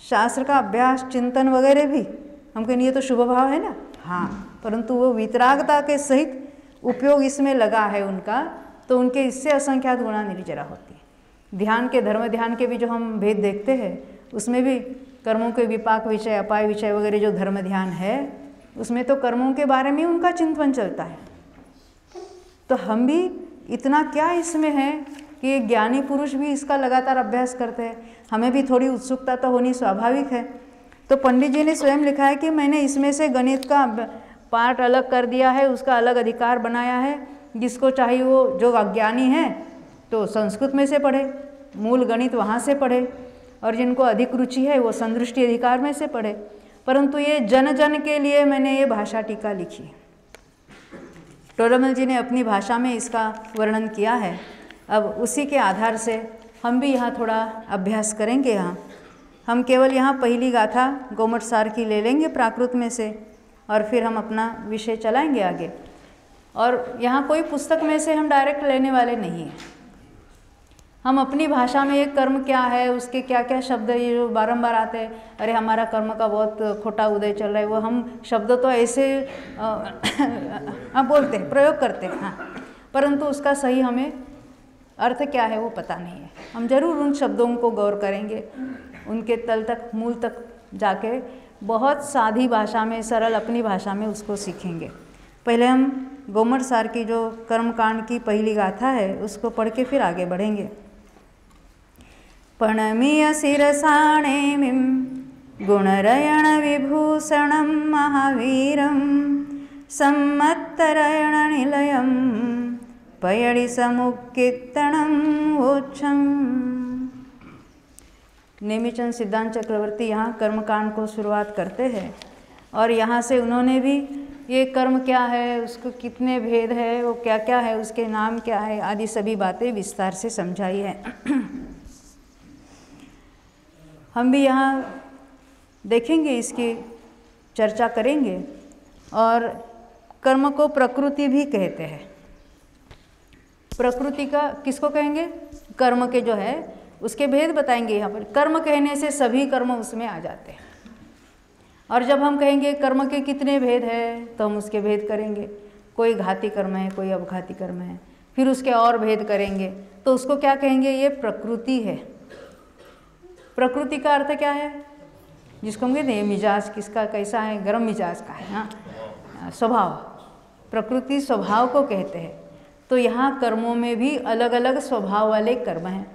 शास्त्र का अभ्यास, चिंतन वगैरह भी हमके लिए तो शुभ भाव है ना। हाँ, परंतु वो वितरागता के सहित उपयोग इसमें लगा है उनका, तो उनके इससे असंख्यात गुना निर्जरा होती है। ध्यान के, धर्म ध्यान के भी जो हम भेद देखते हैं, उसमें भी कर्मों के विपाक विषय, अपाय विषय वगैरह जो धर्म ध्यान है, उसमें तो कर्मों के बारे में उनका चिंतन चलता है। तो हम भी इतना क्या इसमें है कि एक ज्ञानी पुरुष भी इसका लगातार अभ्यास करते हैं, हमें भी थोड़ी उत्सुकता तो होनी स्वाभाविक है। तो पंडित जी ने स्वयं लिखा है कि मैंने इसमें से गणित का पार्ट अलग कर दिया है, उसका अलग अधिकार बनाया है। जिसको चाहिए वो, जो अज्ञानी है तो संस्कृत में से पढ़े, मूल गणित वहाँ से पढ़े, और जिनको अधिक रुचि है वो संदृष्टि अधिकार में से पढ़े। परंतु ये जन जन के लिए मैंने ये भाषा टीका लिखी। टोडरमल जी ने अपनी भाषा में इसका वर्णन किया है। अब उसी के आधार से हम भी यहाँ थोड़ा अभ्यास करेंगे। यहाँ हम केवल यहाँ पहली गाथा गोमट सार की ले लेंगे प्राकृत में से, और फिर हम अपना विषय चलाएंगे आगे। और यहाँ कोई पुस्तक में से हम डायरेक्ट लेने वाले नहीं हैं। हम अपनी भाषा में एक कर्म क्या है, उसके क्या क्या शब्द ये जो बारंबार आते हैं, अरे हमारा कर्म का बहुत खोटा उदय चल रहा है, वो हम शब्द तो ऐसे हाँ बोलते हैं, प्रयोग करते हैं। हाँ, परंतु उसका सही हमें अर्थ क्या है वो पता नहीं है। हम जरूर उन शब्दों को गौर करेंगे, उनके तल तक, मूल तक जाके बहुत सादी भाषा में, सरल अपनी भाषा में उसको सीखेंगे। पहले हम गोमर सार की जो कर्मकांड की पहली गाथा है उसको पढ़ के फिर आगे बढ़ेंगे। प्रणमीय शिरसाणेमिं गुणरयण विभूषणं महावीरं सम्मत्तरयण निलयं पयडि समुक्कीर्तनं वोच्छं। नेमिचंद सिद्धांत चक्रवर्ती यहाँ कर्मकांड को शुरुआत करते हैं और यहाँ से उन्होंने भी ये कर्म क्या है, उसको कितने भेद है, वो क्या क्या है, उसके नाम क्या है, आदि सभी बातें विस्तार से समझाई है। हम भी यहाँ देखेंगे, इसकी चर्चा करेंगे। और कर्म को प्रकृति भी कहते हैं। प्रकृति का किसको कहेंगे? कर्म के जो है उसके भेद बताएंगे यहाँ पर। कर्म कहने से सभी कर्म उसमें आ जाते हैं। और जब हम कहेंगे कर्म के कितने भेद है तो हम उसके भेद करेंगे। कोई घाती कर्म है, कोई अवघाती कर्म है, फिर उसके और भेद करेंगे तो उसको क्या कहेंगे? ये प्रकृति है। प्रकृति का अर्थ क्या है? जिसको हम कहते हैं मिजाज किसका कैसा है, गर्म मिजाज का है। हाँ, स्वभाव। प्रकृति स्वभाव को कहते हैं। तो यहाँ कर्मों में भी अलग अलग स्वभाव वाले कर्म हैं।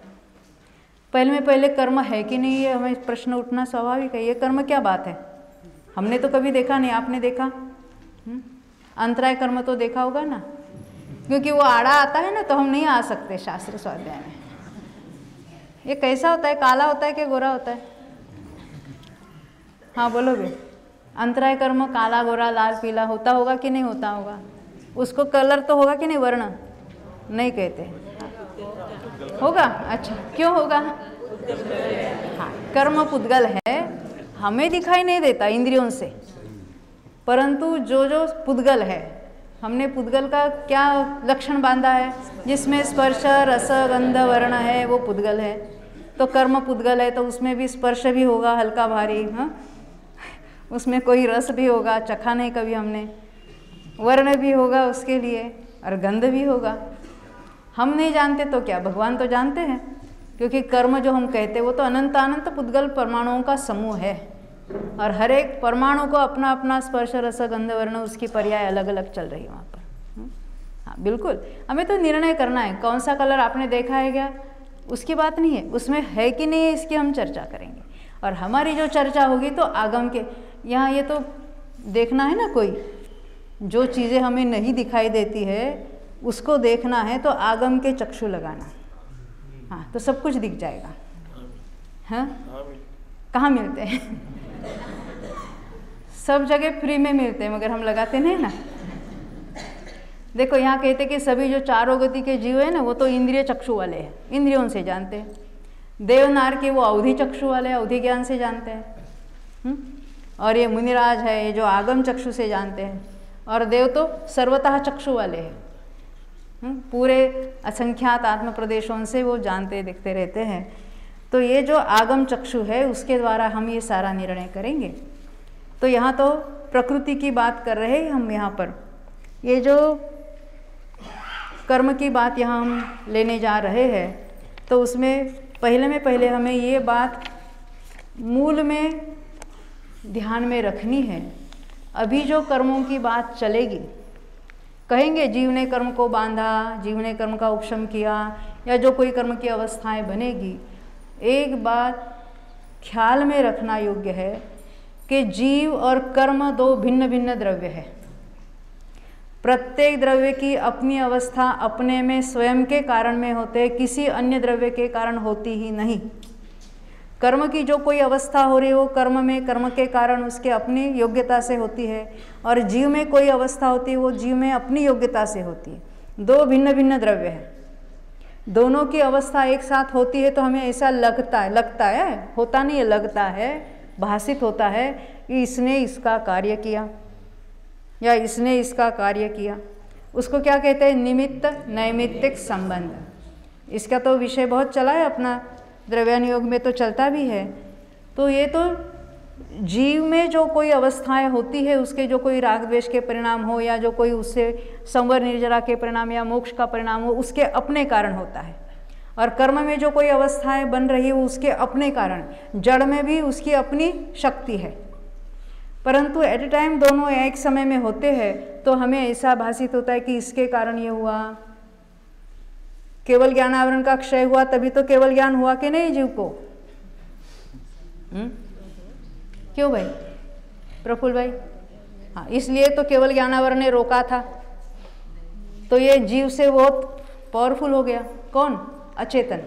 पहले कर्म है कि नहीं, ये हमें प्रश्न उठना स्वाभाविक है। ये कर्म क्या बात है? हमने तो कभी देखा नहीं, आपने देखा? अंतराय कर्म तो देखा होगा ना, क्योंकि वो आड़ा आता है ना तो हम नहीं आ सकते शास्त्र स्वाध्याय में। ये कैसा होता है? काला होता है कि गोरा होता है? हाँ बोलोगे? अंतराय कर्म काला, गोरा, लाल, पीला होता होगा कि नहीं होता होगा? उसको कलर तो होगा कि नहीं? वर्ण नहीं कहते होगा? अच्छा, क्यों होगा? हाँ, कर्म पुद्गल है, हमें दिखाई नहीं देता इंद्रियों से, परंतु जो जो पुद्गल है, हमने पुद्गल का क्या लक्षण बांधा है? जिसमें स्पर्श, रस, गंध, वर्ण है वो पुद्गल है। तो कर्म पुद्गल है तो उसमें भी स्पर्श भी होगा, हल्का भारी, हाँ, उसमें कोई रस भी होगा, चखा नहीं कभी हमने, वर्ण भी होगा उसके लिए, और गंध भी होगा। हम नहीं जानते तो क्या, भगवान तो जानते हैं, क्योंकि कर्म जो हम कहते हैं वो तो अनंत अनंत पुद्गल परमाणुओं का समूह है, और हर एक परमाणु को अपना अपना स्पर्श, रस, गंध, वर्ण, उसकी पर्याय अलग अलग चल रही है वहाँ पर। हाँ बिल्कुल, हमें तो निर्णय करना है कौन सा कलर आपने देखा है क्या, उसकी बात नहीं है, उसमें है कि नहीं है इसकी हम चर्चा करेंगे। और हमारी जो चर्चा होगी तो आगम के, यहाँ ये तो देखना है ना, कोई जो चीज़ें हमें नहीं दिखाई देती है उसको देखना है तो आगम के चक्षु लगाना। हाँ, तो सब कुछ दिख जाएगा। हाँ, कहाँ मिलते हैं? सब जगह फ्री में मिलते हैं, मगर हम लगाते नहीं ना। देखो यहाँ कहते कि सभी जो चारों गति के जीव है ना वो तो इंद्रिय चक्षु वाले हैं, इंद्रियों से जानते हैं। देवनार के वो अवधि चक्षु वाले, अवधि ज्ञान से जानते हैं। और ये मुनिराज है, ये जो आगम चक्षु से जानते हैं। और देव तो सर्वतः चक्षु वाले हैं, पूरे असंख्यात आत्म प्रदेशों से वो जानते देखते रहते हैं। तो ये जो आगम चक्षु है उसके द्वारा हम ये सारा निर्णय करेंगे। तो यहाँ तो प्रकृति की बात कर रहे हैं हम यहाँ पर। ये जो कर्म की बात यहाँ हम लेने जा रहे हैं तो उसमें पहले हमें ये बात मूल में ध्यान में रखनी है। अभी जो कर्मों की बात चलेगी, कहेंगे जीव ने कर्म को बांधा, जीव ने कर्म का उपशम किया, या जो कोई कर्म की अवस्थाएं बनेगी, एक बात ख्याल में रखना योग्य है कि जीव और कर्म दो भिन्न भिन्न द्रव्य है। प्रत्येक द्रव्य की अपनी अवस्था अपने में स्वयं के कारण में होते, किसी अन्य द्रव्य के कारण होती ही नहीं। कर्म की जो कोई अवस्था हो रही है वो कर्म में कर्म के कारण उसके अपनी योग्यता से होती है, और जीव में कोई अवस्था होती है वो जीव में अपनी योग्यता से होती है। दो भिन्न भिन्न द्रव्य हैं, दोनों की अवस्था एक साथ होती है तो हमें ऐसा लगता है, होता नहीं है, लगता है, भासित होता है कि इसने इसका कार्य किया या इसने इसका कार्य किया। उसको क्या कहते हैं? निमित्त नैमित्तिक संबंध। इसका तो विषय बहुत चला है अपना, द्रव्यानुयोग में तो चलता भी है। तो ये तो जीव में जो कोई अवस्थाएं होती है, उसके जो कोई राग द्वेष के परिणाम हो या जो कोई उससे संवर निर्जरा के परिणाम या मोक्ष का परिणाम हो, उसके अपने कारण होता है। और कर्म में जो कोई अवस्थाएं बन रही है वो उसके अपने कारण, जड़ में भी उसकी अपनी शक्ति है। परंतु एट ए टाइम दोनों एक समय में होते हैं तो हमें ऐसा भाषित होता है कि इसके कारण ये हुआ, केवल ज्ञान आवरण का क्षय हुआ तभी तो केवल ज्ञान हुआ कि नहीं जीव को? क्यों भाई प्रफुल्ल भाई? हाँ, इसलिए तो केवल ज्ञानावरण ने रोका था। तो ये जीव से बहुत पावरफुल हो गया। कौन? अचेतन।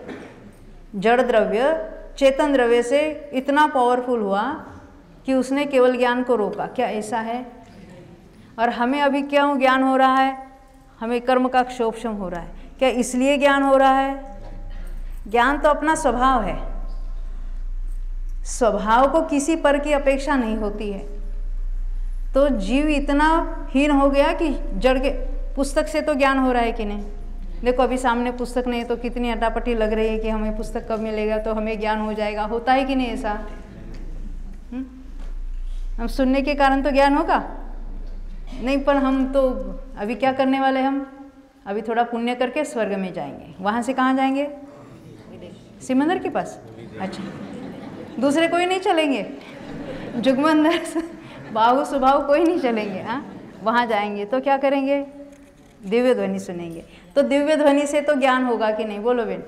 जड़ द्रव्य चेतन द्रव्य से इतना पावरफुल हुआ कि उसने केवल ज्ञान को रोका। क्या ऐसा है? और हमें अभी क्यों ज्ञान हो रहा है? हमें कर्म का क्षोभशम हो रहा है। क्या इसलिए ज्ञान हो रहा है? ज्ञान तो अपना स्वभाव है, स्वभाव को किसी पर की अपेक्षा नहीं होती है। तो जीव इतना हीन हो गया कि जड़ के पुस्तक से तो ज्ञान हो रहा है कि नहीं? देखो अभी सामने पुस्तक नहीं तो कितनी अटापटी लग रही है कि हमें पुस्तक कब मिलेगा तो हमें ज्ञान हो जाएगा। होता है कि नहीं ऐसा? हम सुनने के कारण तो ज्ञान होगा नहीं, पर हम तो अभी क्या करने वाले? हम अभी थोड़ा पुण्य करके स्वर्ग में जाएंगे। वहाँ से कहाँ जाएंगे? सिमंदर के पास। अच्छा, दूसरे कोई नहीं चलेंगे? जुगमंदर बाहु स्वभाव कोई नहीं चलेंगे। हाँ, वहाँ जाएंगे तो क्या करेंगे? दिव्य ध्वनि सुनेंगे। तो दिव्य ध्वनि से तो ज्ञान होगा कि नहीं? बोलो बेन।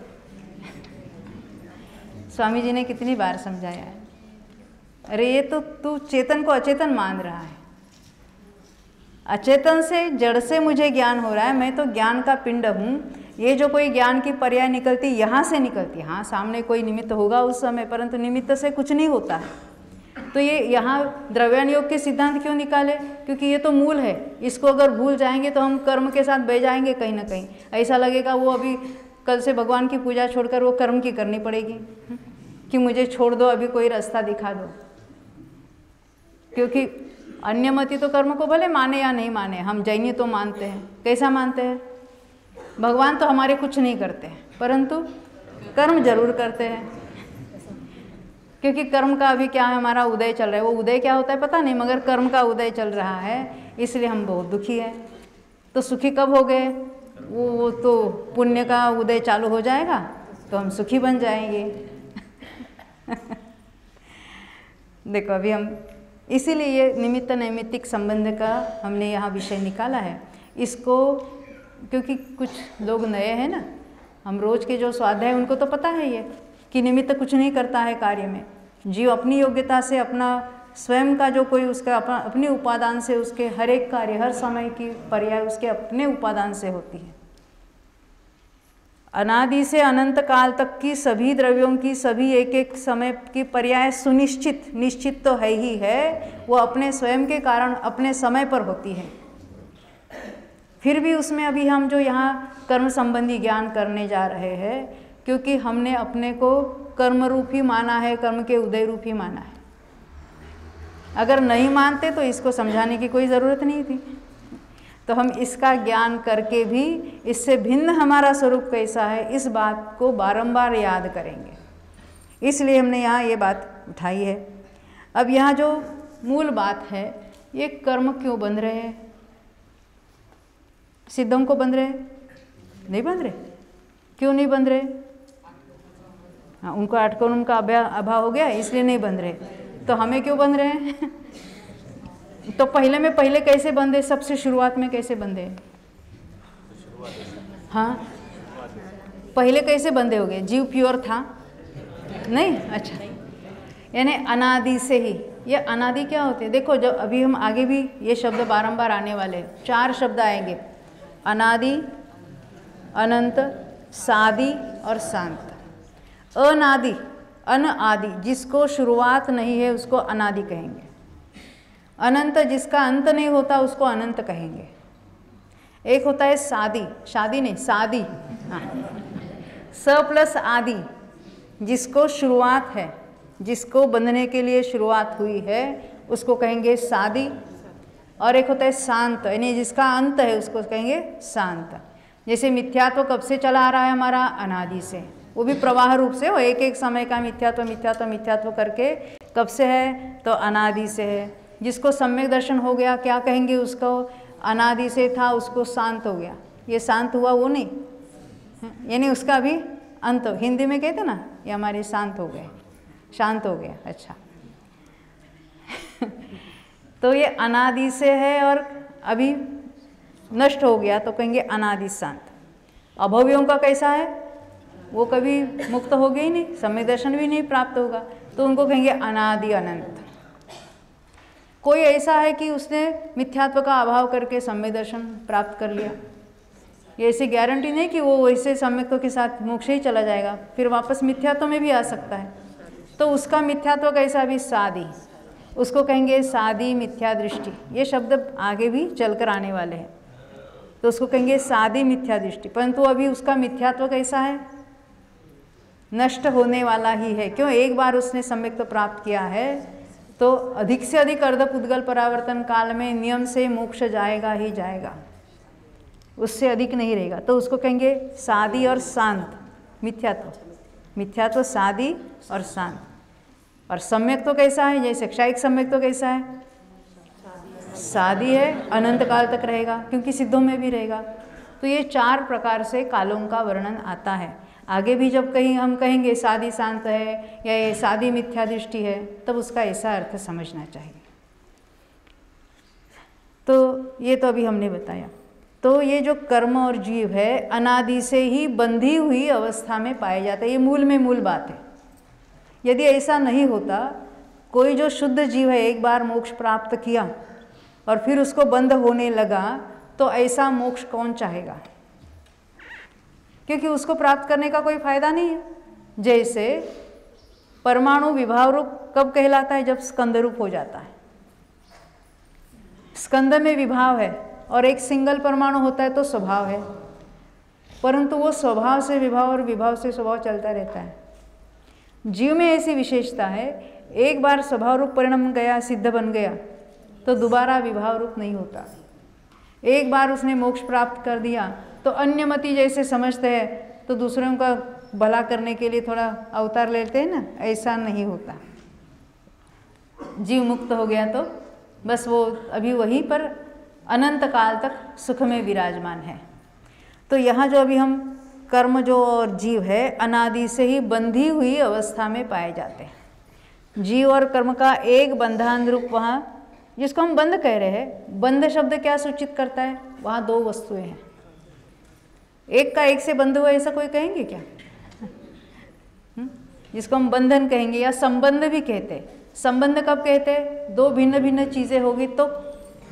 स्वामी जी ने कितनी बार समझाया है, अरे ये तो तू चेतन को अचेतन मान रहा है। अचेतन से जड़ से मुझे ज्ञान हो रहा है, मैं तो ज्ञान का पिंड हूँ। ये जो कोई ज्ञान की पर्याय निकलती यहाँ से निकलती, हाँ सामने कोई निमित्त होगा उस समय, परंतु निमित्त से कुछ नहीं होता है। तो ये यहाँ द्रव्यान योग के सिद्धांत क्यों निकाले? क्योंकि ये तो मूल है। इसको अगर भूल जाएंगे तो हम कर्म के साथ बह जाएंगे कहीं ना कहीं। ऐसा लगेगा वो अभी कल से भगवान की पूजा छोड़कर वो कर्म की करनी पड़ेगी कि मुझे छोड़ दो, अभी कोई रास्ता दिखा दो। क्योंकि अन्यमति तो कर्म को भले माने या नहीं माने, हम जैनी तो मानते हैं। कैसा मानते हैं? भगवान तो हमारे कुछ नहीं करते हैं, परंतु कर्म जरूर करते हैं। क्योंकि कर्म का अभी क्या है, हमारा उदय चल रहा है। वो उदय क्या होता है पता नहीं, मगर कर्म का उदय चल रहा है, इसलिए हम बहुत दुखी हैं। तो सुखी कब हो गए? वो तो पुण्य का उदय चालू हो जाएगा तो हम सुखी बन जाएंगे। देखो अभी हम इसीलिए ये निमित्त नैमित्तिक संबंध का हमने यहाँ विषय निकाला है। इसको क्योंकि कुछ लोग नए हैं ना, हम रोज के जो स्वाध्याय है उनको तो पता है ये कि निमित्त कुछ नहीं करता है कार्य में। जीव अपनी योग्यता से अपना स्वयं का जो कोई उसका अपने उपादान से उसके हर एक कार्य, हर समय की पर्याय उसके अपने उपादान से होती है। अनादि से अनंत काल तक की सभी द्रव्यों की सभी एक एक समय की पर्याय सुनिश्चित, निश्चित तो है ही है, वो अपने स्वयं के कारण अपने समय पर होती है। फिर भी उसमें अभी हम जो यहाँ कर्म संबंधी ज्ञान करने जा रहे हैं, क्योंकि हमने अपने को कर्म रूप ही माना है, कर्म के उदय रूप ही माना है। अगर नहीं मानते तो इसको समझाने की कोई ज़रूरत नहीं थी। तो हम इसका ज्ञान करके भी इससे भिन्न हमारा स्वरूप कैसा है, इस बात को बारंबार याद करेंगे। इसलिए हमने यहाँ ये बात उठाई है। अब यहाँ जो मूल बात है, ये कर्म क्यों बंध रहे हैं? सिद्धों को बंध रहे? नहीं बंध रहे। क्यों नहीं बंध रहे? हाँ, उनको आठकोण उनका अभाव हो गया इसलिए नहीं बंध रहे। तो हमें क्यों बंध रहे हैं? तो पहले कैसे बंधे? सबसे शुरुआत में कैसे बंधे? हाँ, पहले कैसे बंधे हो गए? जीव प्योर था नहीं? अच्छा, यानी अनादि से ही। ये अनादि क्या होते हैं? देखो, जब अभी हम आगे भी ये शब्द बारंबार आने वाले, 4 शब्द आएंगे, अनादि, अनंत, सादि और शांत। अनादि, अनआदि, जिसको शुरुआत नहीं है उसको अनादि कहेंगे। अनंत, जिसका अंत नहीं होता उसको अनंत कहेंगे। एक होता है सादी, शादी नहीं सादी, हाँ, स प्लस आदि, जिसको शुरुआत है, जिसको बंधने के लिए शुरुआत हुई है उसको कहेंगे सादी। और एक होता है शांत, यानी जिसका अंत है उसको कहेंगे शांत। जैसे मिथ्यात्व कब से चला आ रहा है हमारा? अनादि से। वो भी प्रवाह रूप से, वो एक एक समय का मिथ्यात्व मिथ्यात्व मिथ्यात्व करके कब से है? तो अनादि से है। जिसको सम्यक दर्शन हो गया, क्या कहेंगे उसको? अनादि से था, उसको शांत हो गया। ये शांत हुआ वो नहीं, यानी उसका भी अंत। हिंदी में कहते ना, ये हमारे शांत हो गए, शांत हो गया। अच्छा तो ये अनादि से है और अभी नष्ट हो गया, तो कहेंगे अनादि शांत। अभव्यों का कैसा है? वो कभी मुक्त हो गए ही नहीं, सम्यक दर्शन भी नहीं प्राप्त होगा, तो उनको कहेंगे अनादि अनंत। कोई ऐसा है कि उसने मिथ्यात्व का अभाव करके सम्यक दर्शन प्राप्त कर लिया, ये ऐसी गारंटी नहीं कि वो वैसे सम्यक्त्व के साथ मोक्ष ही चला जाएगा, फिर वापस मिथ्यात्व में भी आ सकता है। तो उसका मिथ्यात्व कैसा? भी सादी, उसको कहेंगे सादी मिथ्या दृष्टि। ये शब्द आगे भी चलकर आने वाले हैं, तो उसको कहेंगे सादी मिथ्या दृष्टि। परंतु अभी उसका मिथ्यात्व कैसा है? नष्ट होने वाला ही है। क्यों? एक बार उसने सम्यक्त्व प्राप्त किया है तो अधिक से अधिक अर्धपुद्गल परावर्तन काल में नियम से मोक्ष जाएगा ही जाएगा, उससे अधिक नहीं रहेगा। तो उसको कहेंगे सादी और शांत मिथ्यात्व। मिथ्यात्व सादी और शांत। और सम्यक तो कैसा है? जैसे क्षायिक सम्यक तो कैसा है? सादी है, अनंत काल तक रहेगा, क्योंकि सिद्धों में भी रहेगा। तो ये 4 प्रकार से कालों का वर्णन आता है। आगे भी जब कहीं हम कहेंगे सादी शांत है या ये सादी मिथ्या दृष्टि है, तब उसका ऐसा अर्थ समझना चाहिए। तो ये तो अभी हमने बताया। तो ये जो कर्म और जीव है अनादि से ही बंधी हुई अवस्था में पाए जाते हैं, ये मूल में मूल बात है। यदि ऐसा नहीं होता, कोई जो शुद्ध जीव है एक बार मोक्ष प्राप्त किया और फिर उसको बंध होने लगा, तो ऐसा मोक्ष कौन चाहेगा? क्योंकि उसको प्राप्त करने का कोई फायदा नहीं है। जैसे परमाणु विभाव रूप कब कहलाता है? जब स्कंद रूप हो जाता है। स्कंद में विभाव है और एक सिंगल परमाणु होता है तो स्वभाव है, परंतु वो स्वभाव से विभाव और विभाव से स्वभाव चलता रहता है। जीव में ऐसी विशेषता है, एक बार स्वभाव रूप परिणाम गया, सिद्ध बन गया, तो दोबारा विभाव रूप नहीं होता। एक बार उसने मोक्ष प्राप्त कर दिया तो अन्यमति जैसे समझते हैं तो दूसरों का भला करने के लिए थोड़ा अवतार लेते हैं ना, ऐसा नहीं होता। जीव मुक्त हो गया तो बस वो अभी वहीं पर अनंत काल तक सुख में विराजमान है। तो यहाँ जो अभी हम कर्म जो और जीव है अनादि से ही बंधी हुई अवस्था में पाए जाते हैं। जीव और कर्म का एक बंधान रूप वहाँ, जिसको हम बंध कह रहे हैं, बंध शब्द क्या सूचित करता है? वहाँ 2 वस्तुएं हैं, एक का एक से बंध हुआ, ऐसा कोई कहेंगे क्या? जिसको हम बंधन कहेंगे या संबंध भी कहते हैं। संबंध कब कहते हैं? 2 भिन्न भिन्न चीज़ें होगी तो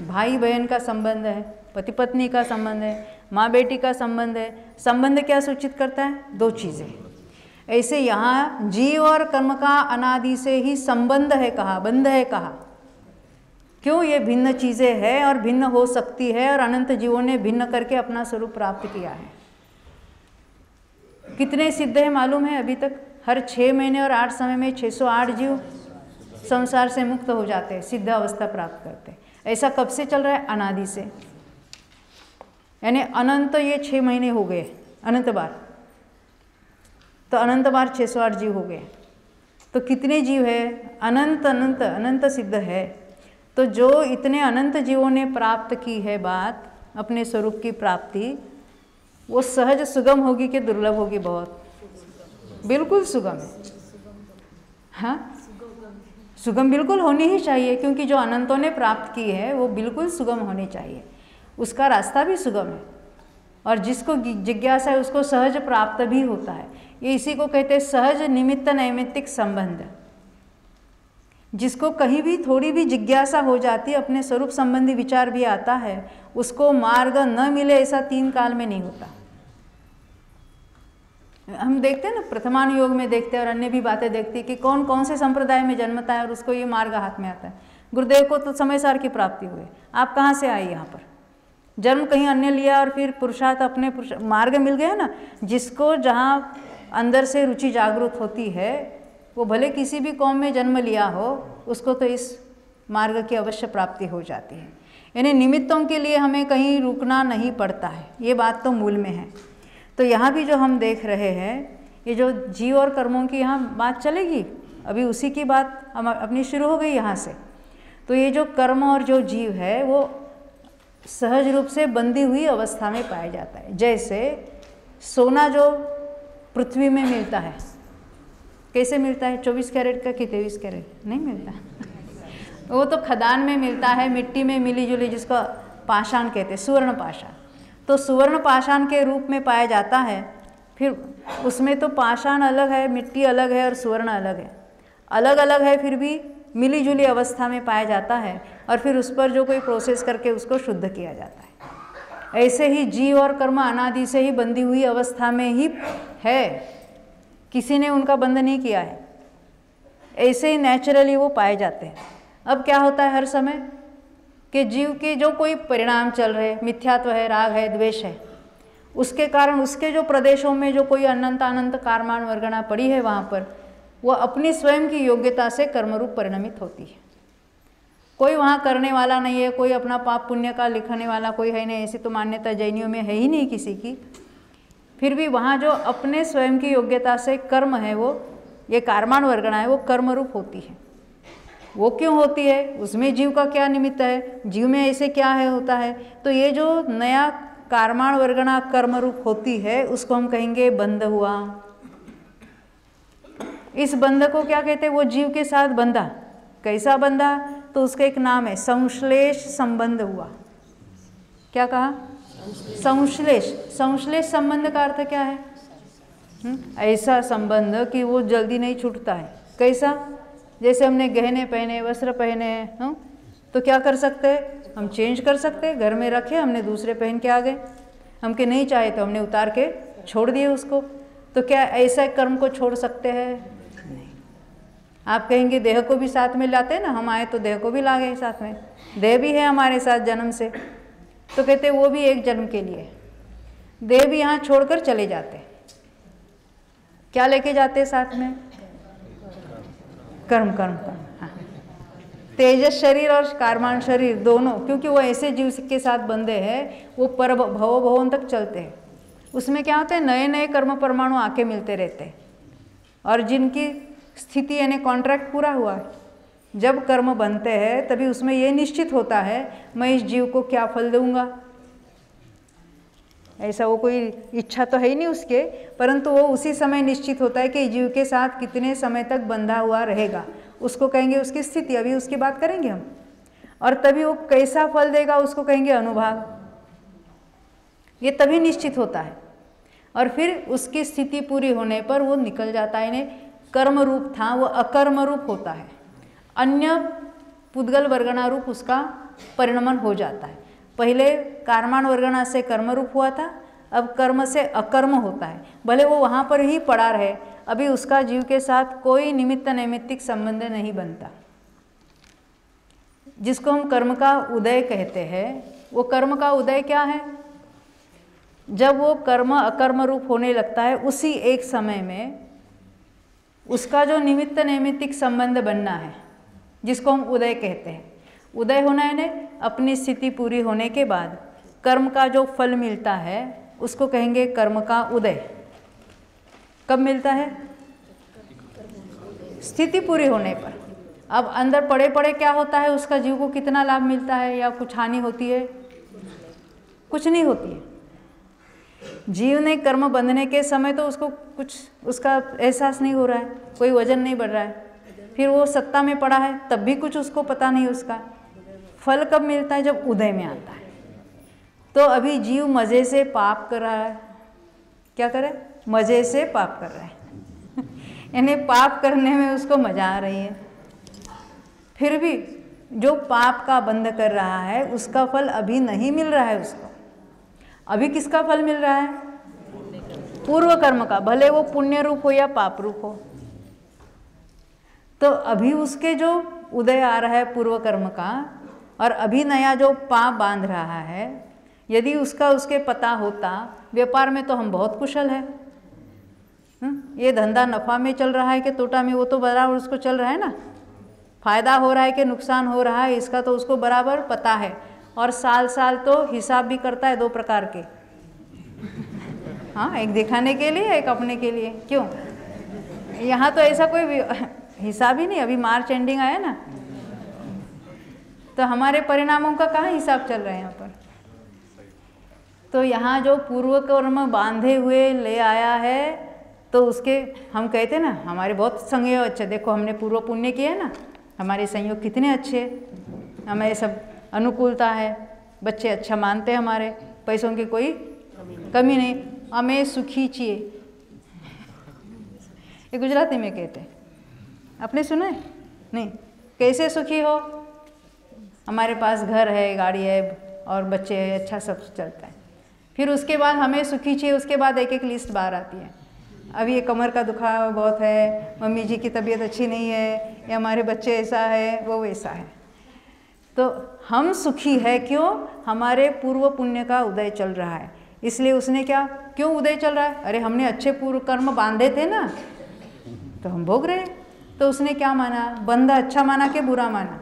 भाई बहन का संबंध है, पति पत्नी का संबंध है, माँ बेटी का संबंध है। संबंध क्या सूचित करता है? 2 चीज़ें। ऐसे यहाँ जीव और कर्म का अनादि से ही संबंध है कहा, बंध है कहा। क्यों? ये भिन्न चीज़ें हैं और भिन्न हो सकती है, और अनंत जीवों ने भिन्न करके अपना स्वरूप प्राप्त किया है। कितने सिद्ध है मालूम है? अभी तक हर 6 महीने और 8 समय में 608 जीव संसार से मुक्त हो जाते हैं, सिद्ध अवस्था प्राप्त करते हैं। ऐसा कब से चल रहा है? अनादि से। यानी अनंत ये 6 महीने हो गए, अनंत बार, तो अनंत बार 608 जीव हो गए। तो कितने जीव है? अनंत अनंत अनंत सिद्ध है। तो जो इतने अनंत जीवों ने प्राप्त की है बात, अपने स्वरूप की प्राप्ति, वो सहज सुगम होगी कि दुर्लभ होगी? बहुत बिल्कुल सुगम है। हाँ, सुगम बिल्कुल होनी ही चाहिए, क्योंकि जो अनंतों ने प्राप्त की है वो बिल्कुल सुगम होनी चाहिए। उसका रास्ता भी सुगम है, और जिसको जिज्ञासा है उसको सहज प्राप्त भी होता है। ये इसी को कहते हैं सहज निमित्त नैमित्तिक संबंध। जिसको कहीं भी थोड़ी भी जिज्ञासा हो जाती है, अपने स्वरूप संबंधी विचार भी आता है, उसको मार्ग न मिले ऐसा 3 काल में नहीं होता। हम देखते हैं ना, प्रथमानुयोग में देखते हैं और अन्य भी बातें देखते हैं कि कौन कौन से संप्रदाय में जन्मता है और उसको ये मार्ग हाथ में आता है। गुरुदेव को तो समय सार की प्राप्ति हुई, आप कहाँ से आए यहाँ पर? जन्म कहीं अन्य लिया और फिर पुरुषार्थ अपने मार्ग मिल गया ना। जिसको जहाँ अंदर से रुचि जागृत होती है, वो भले किसी भी कौम में जन्म लिया हो, उसको तो इस मार्ग की अवश्य प्राप्ति हो जाती है। यानी निमित्तों के लिए हमें कहीं रुकना नहीं पड़ता है, ये बात तो मूल में है। तो यहाँ भी जो हम देख रहे हैं, ये जो जीव और कर्मों की यहाँ बात चलेगी, अभी उसी की बात हम अपनी शुरू हो गई यहाँ से। तो ये जो कर्म और जो जीव है वो सहज रूप से बंधी हुई अवस्था में पाया जाता है। जैसे सोना जो पृथ्वी में मिलता है, कैसे मिलता है? 24 कैरेट का कि 23 कैरेट? नहीं मिलता वो तो खदान में मिलता है, मिट्टी में मिली जुली, जिसको पाषाण कहते हैं, सुवर्ण पाषाण। तो सुवर्ण पाषाण के रूप में पाया जाता है। फिर उसमें तो पाषाण अलग है, मिट्टी अलग है और सुवर्ण अलग है, अलग अलग है, फिर भी मिली जुली अवस्था में पाया जाता है। और फिर उस पर जो कोई प्रोसेस करके उसको शुद्ध किया जाता है। ऐसे ही जीव और कर्म अनादि से ही बंधी हुई अवस्था में ही है, किसी ने उनका बंध नहीं किया है, ऐसे ही नेचुरली वो पाए जाते हैं। अब क्या होता है हर समय कि जीव के जो कोई परिणाम चल रहे, मिथ्यात्व है, राग है, द्वेष है, उसके कारण उसके जो प्रदेशों में जो कोई अनंत अनंत कारमान वर्गणा पड़ी है, वहाँ पर वो अपनी स्वयं की योग्यता से कर्मरूप परिणमित होती है। कोई वहाँ करने वाला नहीं है, कोई अपना पाप पुण्य का लिखने वाला कोई है नहीं, ऐसी तो मान्यता जैनियों में है ही नहीं किसी की। फिर भी वहाँ जो अपने स्वयं की योग्यता से कर्म है, वो ये कारमान वर्गणा है, वो कर्मरूप होती है। वो क्यों होती है? उसमें जीव का क्या निमित्त है, जीव में ऐसे क्या है होता है? तो ये जो नया कारमान वर्गणा कर्मरूप होती है, उसको हम कहेंगे बंध हुआ। इस बंध को क्या कहते हैं? वो जीव के साथ बंधा। कैसा बंधा? तो उसका एक नाम है, संश्लेष संबंध हुआ। क्या कहा? संश्लेष। संश्लेष संबंध का अर्थ क्या है? ऐसा संबंध कि वो जल्दी नहीं छूटता है। कैसा? जैसे हमने गहने पहने, वस्त्र पहने हैं, तो क्या कर सकते हैं? हम चेंज कर सकते हैं। घर में रखे, हमने दूसरे पहन के आ गए, हमके नहीं चाहे तो हमने उतार के छोड़ दिए उसको। तो क्या ऐसा कर्म को छोड़ सकते हैं? नहीं। आप कहेंगे देह को भी साथ में लाते हैं ना, हम आए तो देह को भी ला गए साथ में, देह भी है हमारे साथ जन्म से। तो कहते वो भी एक जन्म के लिए, देह भी यहाँ छोड़कर चले जाते। क्या लेके जाते साथ में? कर्म। कर्म कर्म, हाँ। तेजस शरीर और कारमान शरीर दोनों, क्योंकि वो ऐसे जीव के साथ बंधे हैं, वो पर भवों तक चलते हैं। उसमें क्या होता है? नए नए कर्म परमाणु आके मिलते रहते हैं। और जिनकी स्थिति यानी कॉन्ट्रैक्ट पूरा हुआ है, जब कर्म बनते हैं तभी उसमें ये निश्चित होता है मैं इस जीव को क्या फल दूंगा। ऐसा वो कोई इच्छा तो है ही नहीं उसके, परंतु वो उसी समय निश्चित होता है कि जीव के साथ कितने समय तक बंधा हुआ रहेगा, उसको कहेंगे उसकी स्थिति। अभी उसकी बात करेंगे हम। और तभी वो कैसा फल देगा उसको कहेंगे अनुभाग। ये तभी निश्चित होता है। और फिर उसकी स्थिति पूरी होने पर वो निकल जाता है। इन्हें कर्म रूप था वो अकर्म रूप होता है, अन्य पुद्गल वर्गणा रूप उसका परिणमन हो जाता है। पहले कारमान वर्गणा से कर्म रूप हुआ था, अब कर्म से अकर्म होता है। भले वो वहाँ पर ही पड़ा रहे, अभी उसका जीव के साथ कोई निमित्त नैमित्तिक संबंध नहीं बनता। जिसको हम कर्म का उदय कहते हैं, वो कर्म का उदय क्या है? जब वो कर्म अकर्म रूप होने लगता है, उसी एक समय में उसका जो निमित्त नैमित्तिक संबंध बनना है, जिसको हम उदय कहते हैं। उदय होना है ना, अपनी स्थिति पूरी होने के बाद कर्म का जो फल मिलता है उसको कहेंगे कर्म का उदय। कब मिलता है? स्थिति पूरी होने पर। अब अंदर पड़े पड़े क्या होता है? उसका जीव को कितना लाभ मिलता है या कुछ हानि होती है? कुछ नहीं होती है। जीव ने कर्म बंधने के समय तो उसको कुछ उसका एहसास नहीं हो रहा है, कोई वजन नहीं बढ़ रहा है। फिर वो सत्ता में पड़ा है तब भी कुछ उसको पता नहीं उसका। फल कब मिलता है? जब उदय में आता है। तो अभी जीव मज़े से पाप कर रहा है। क्या करे? मज़े से पाप कर रहा है यानी पाप करने में उसको मज़ा आ रही है। फिर भी जो पाप का बंध कर रहा है उसका फल अभी नहीं मिल रहा है उसको। अभी किसका फल मिल रहा है? पूर्व कर्म का, भले वो पुण्य रूप हो या पाप रूप हो। तो अभी उसके जो उदय आ रहा है पूर्व कर्म का, और अभी नया जो पाप बांध रहा है, यदि उसका उसके पता होता, व्यापार में तो हम बहुत कुशल है। ये धंधा नफ़ा में चल रहा है कि तोटा में, वो तो बराबर उसको चल रहा है ना। फायदा हो रहा है कि नुकसान हो रहा है, इसका तो उसको बराबर पता है। और साल साल तो हिसाब भी करता है, दो प्रकार के। हाँ, एक दिखाने के लिए, एक अपने के लिए। क्यों? यहाँ तो ऐसा कोई हिसाब ही नहीं, अभी मार्च एंडिंग आया ना, तो हमारे परिणामों का कहाँ हिसाब चल रहा है यहाँ पर। तो यहाँ जो पूर्व कर्म बांधे हुए ले आया है, तो उसके हम कहते ना हमारे बहुत संयोग अच्छे, देखो हमने पूर्व पुण्य किया ना, हमारे संयोग कितने अच्छे, हमारे सब अनुकूलता है, बच्चे अच्छा मानते हैं, हमारे पैसों की कोई कमी नहीं, हमें सुखी चाहिए, ये गुजराती में कहते हैं, आपने सुना है नहीं? कैसे सुखी हो, हमारे पास घर है, गाड़ी है और बच्चे हैं, अच्छा सब चलता है। फिर उसके बाद हमें सुखी चाहिए, उसके बाद एक एक लिस्ट बाहर आती है, अभी ये कमर का दुखाव बहुत है, मम्मी जी की तबीयत अच्छी नहीं है, या हमारे बच्चे ऐसा है, वो वैसा है। तो हम सुखी है क्यों? हमारे पूर्व पुण्य का उदय चल रहा है, इसलिए उसने क्या, क्यों उदय चल रहा है? अरे हमने अच्छे पूर्व कर्म बांधे थे ना, तो हम भोग रहे। तो उसने क्या माना, बंध अच्छा माना कि बुरा माना?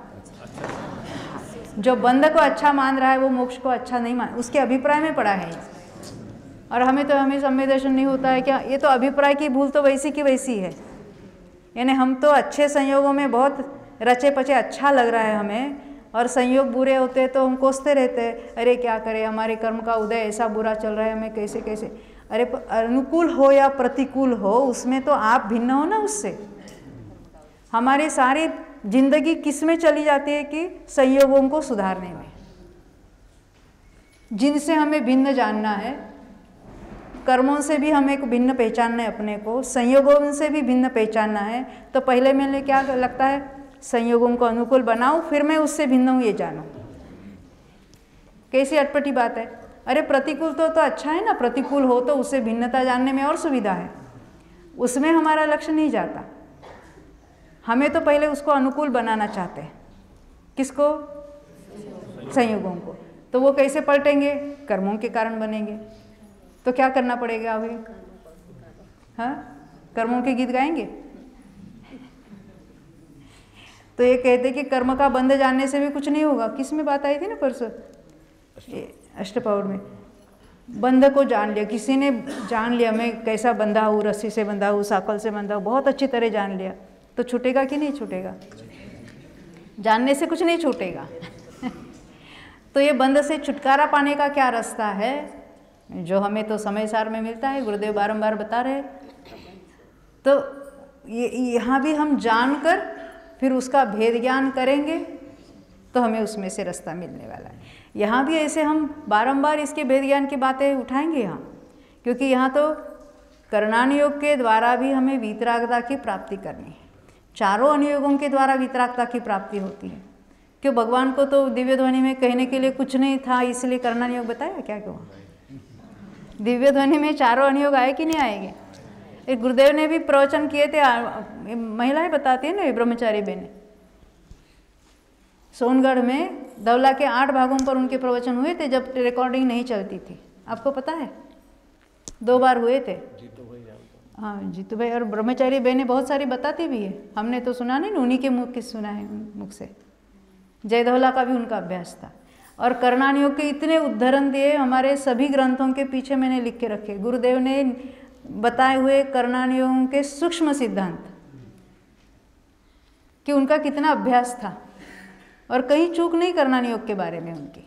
जो बंध को अच्छा मान रहा है वो मोक्ष को अच्छा नहीं मान, उसके अभिप्राय में पड़ा है। और हमें संवेदन नहीं होता है क्या, ये तो अभिप्राय की भूल तो वैसी की वैसी है। यानी हम तो अच्छे संयोगों में बहुत रचे पचे अच्छा लग रहा है हमें, और संयोग बुरे होते हैं तो हम कोसते रहते हैं, अरे क्या करें, हमारे कर्म का उदय ऐसा बुरा चल रहा है, हमें कैसे कैसे। अरे अनुकूल हो या प्रतिकूल हो, उसमें तो आप भिन्न हो ना उससे। हमारी सारी जिंदगी किस में चली जाती है कि संयोगों को सुधारने में, जिनसे हमें भिन्न जानना है, कर्मों से भी हमें भिन्न पहचानना है अपने को, संयोगों से भी भिन्न पहचानना है। तो पहले मैंने क्या लगता है, संयोगों को अनुकूल बनाऊं, फिर मैं उससे भिन्न हूँ ये जानूं। कैसी अटपटी बात है। अरे प्रतिकूल तो अच्छा है ना, प्रतिकूल हो तो उससे भिन्नता जानने में और सुविधा है, उसमें हमारा लक्ष्य नहीं जाता। हमें तो पहले उसको अनुकूल बनाना चाहते हैं। किसको? संयोगों को। तो वो कैसे पलटेंगे? कर्मों के कारण बनेंगे। तो क्या करना पड़ेगा अभी? हाँ, कर्मों के गीत गाएंगे। तो ये कहते कि कर्म का बंध जानने से भी कुछ नहीं होगा। किस में बात आई थी ना परसों, अष्टपौर में। बंध को जान लिया, किसी ने जान लिया मैं कैसा बंधा हूँ, रस्सी से बंधा हूँ, साकल से बंधा हूँ, बहुत अच्छी तरह जान लिया, तो छूटेगा कि नहीं छूटेगा? जानने से कुछ नहीं छूटेगा। तो ये बंध से छुटकारा पाने का क्या रास्ता है, जो हमें तो समय सार में मिलता है, गुरुदेव बारंबार बता रहे। तो ये यहाँ भी हम जानकर फिर उसका भेद ज्ञान करेंगे तो हमें उसमें से रास्ता मिलने वाला है। यहाँ भी ऐसे हम बारंबार इसके भेद ज्ञान की बातें उठाएंगे यहाँ, क्योंकि यहाँ तो करणान योग के द्वारा भी हमें वीतरागता की प्राप्ति करनी है। चारों अनुयोगों के द्वारा वीतरागता की प्राप्ति होती है। क्यों? भगवान को तो दिव्य ध्वनि में कहने के लिए कुछ नहीं था, इसलिए करणान योग बताया क्या? क्यों दिव्य ध्वनि में चारों अनुयोग आए कि नहीं आएंगे? एक गुरुदेव ने भी प्रवचन किए थे, महिलाएं बताती है ना, ब्रह्मचारी बहन, सोनगढ़ में धवला के 8 भागों पर उनके प्रवचन हुए थे जब रिकॉर्डिंग नहीं चलती थी। आपको पता है 2 बार हुए थे। हाँ, जीतू भाई और ब्रह्मचारी बहनें बहुत सारी बताती भी है, हमने तो सुना नहीं, उन्हीं के मुख के सुना है, मुख से। जय धवला का भी उनका अभ्यास था। और करणान योग के इतने उद्धरण दिए, हमारे सभी ग्रंथों के पीछे मैंने लिख के रखे, गुरुदेव ने बताए हुए करणान योग के सूक्ष्म सिद्धांत, कि उनका कितना अभ्यास था और कहीं चूक नहीं करणान योग के बारे में उनकी।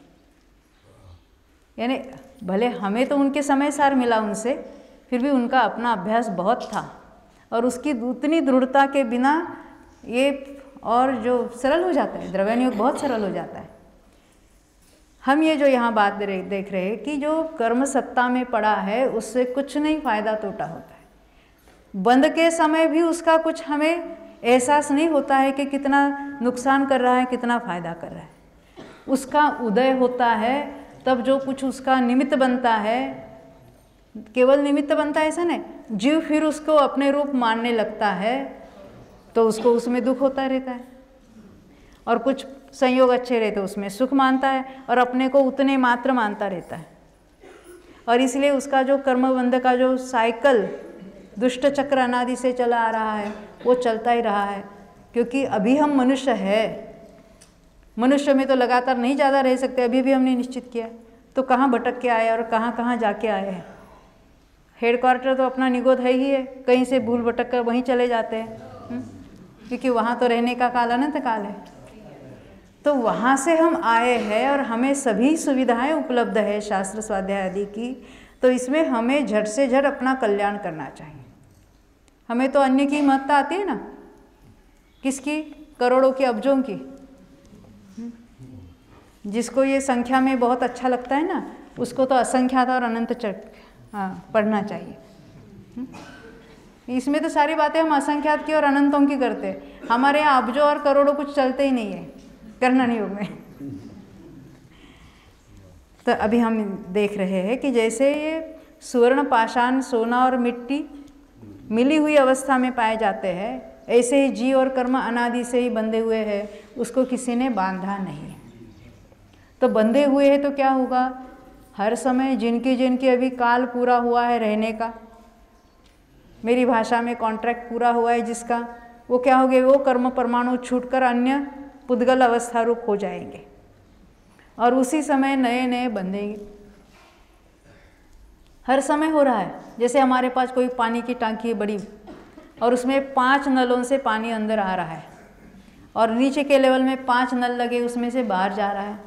यानी भले हमें तो उनके समय सार मिला उनसे, फिर भी उनका अपना अभ्यास बहुत था, और उसकी उतनी दृढ़ता के बिना ये और जो सरल हो जाता है, द्रव्यान योग बहुत सरल हो जाता है। हम ये जो यहाँ बात देख रहे हैं कि जो कर्म सत्ता में पड़ा है उससे कुछ नहीं फायदा तोटा होता है। बंद के समय भी उसका कुछ हमें एहसास नहीं होता है कि कितना नुकसान कर रहा है, कितना फायदा कर रहा है। उसका उदय होता है तब जो कुछ उसका निमित्त बनता है, केवल निमित्त बनता है ऐसा नहीं, जीव फिर उसको अपने रूप मानने लगता है तो उसको उसमें दुख होता रहता है, और कुछ संयोग अच्छे रहते उसमें सुख मानता है, और अपने को उतने मात्र मानता रहता है। और इसलिए उसका जो कर्मबंध का जो साइकिल दुष्ट चक्र अनादि से चला आ रहा है वो चलता ही रहा है। क्योंकि अभी हम मनुष्य है, मनुष्य में तो लगातार नहीं ज़्यादा रह सकते, अभी भी हमने निश्चित किया, तो कहाँ भटक के आए और कहाँ कहाँ जाके आए हैं। हेड क्वार्टर तो अपना निगोद है ही है, कहीं से भूल भटक कर वहीं चले जाते हैं। क्योंकि वहाँ तो रहने का काल अनंत काल है। तो वहाँ से हम आए हैं और हमें सभी सुविधाएं उपलब्ध है शास्त्र स्वाध्याय आदि की, तो इसमें हमें झट से झट अपना कल्याण करना चाहिए। हमें तो अन्य की महत्ता आती है ना, किसकी? करोड़ों की, अब्जों की। जिसको ये संख्या में बहुत अच्छा लगता है ना, उसको तो असंख्यात और अनंत पढ़ना चाहिए। इसमें तो सारी बातें हम असंख्यात की और अनंतों की करते हैं। हमारे यहाँ अब्जों और करोड़ों कुछ चलते ही नहीं है करना योग में। तो अभी हम देख रहे हैं कि जैसे ये सुवर्ण, पाषाण, सोना और मिट्टी मिली हुई अवस्था में पाए जाते हैं, ऐसे ही जीव और कर्म अनादि से ही बंधे हुए हैं, उसको किसी ने बांधा नहीं। तो बंधे हुए हैं तो क्या होगा? हर समय जिनकी जिनकी अभी काल पूरा हुआ है रहने का, मेरी भाषा में कॉन्ट्रैक्ट पूरा हुआ है जिसका, वो क्या हो गए? वो कर्म परमाणु छूटकर अन्य पुद्गल अवस्था रूप हो जाएंगे और उसी समय नए नए बंधेंगे। हर समय हो रहा है। जैसे हमारे पास कोई पानी की टांकी है बड़ी और उसमें 5 नलों से पानी अंदर आ रहा है और नीचे के लेवल में 5 नल लगे, उसमें से बाहर जा रहा है,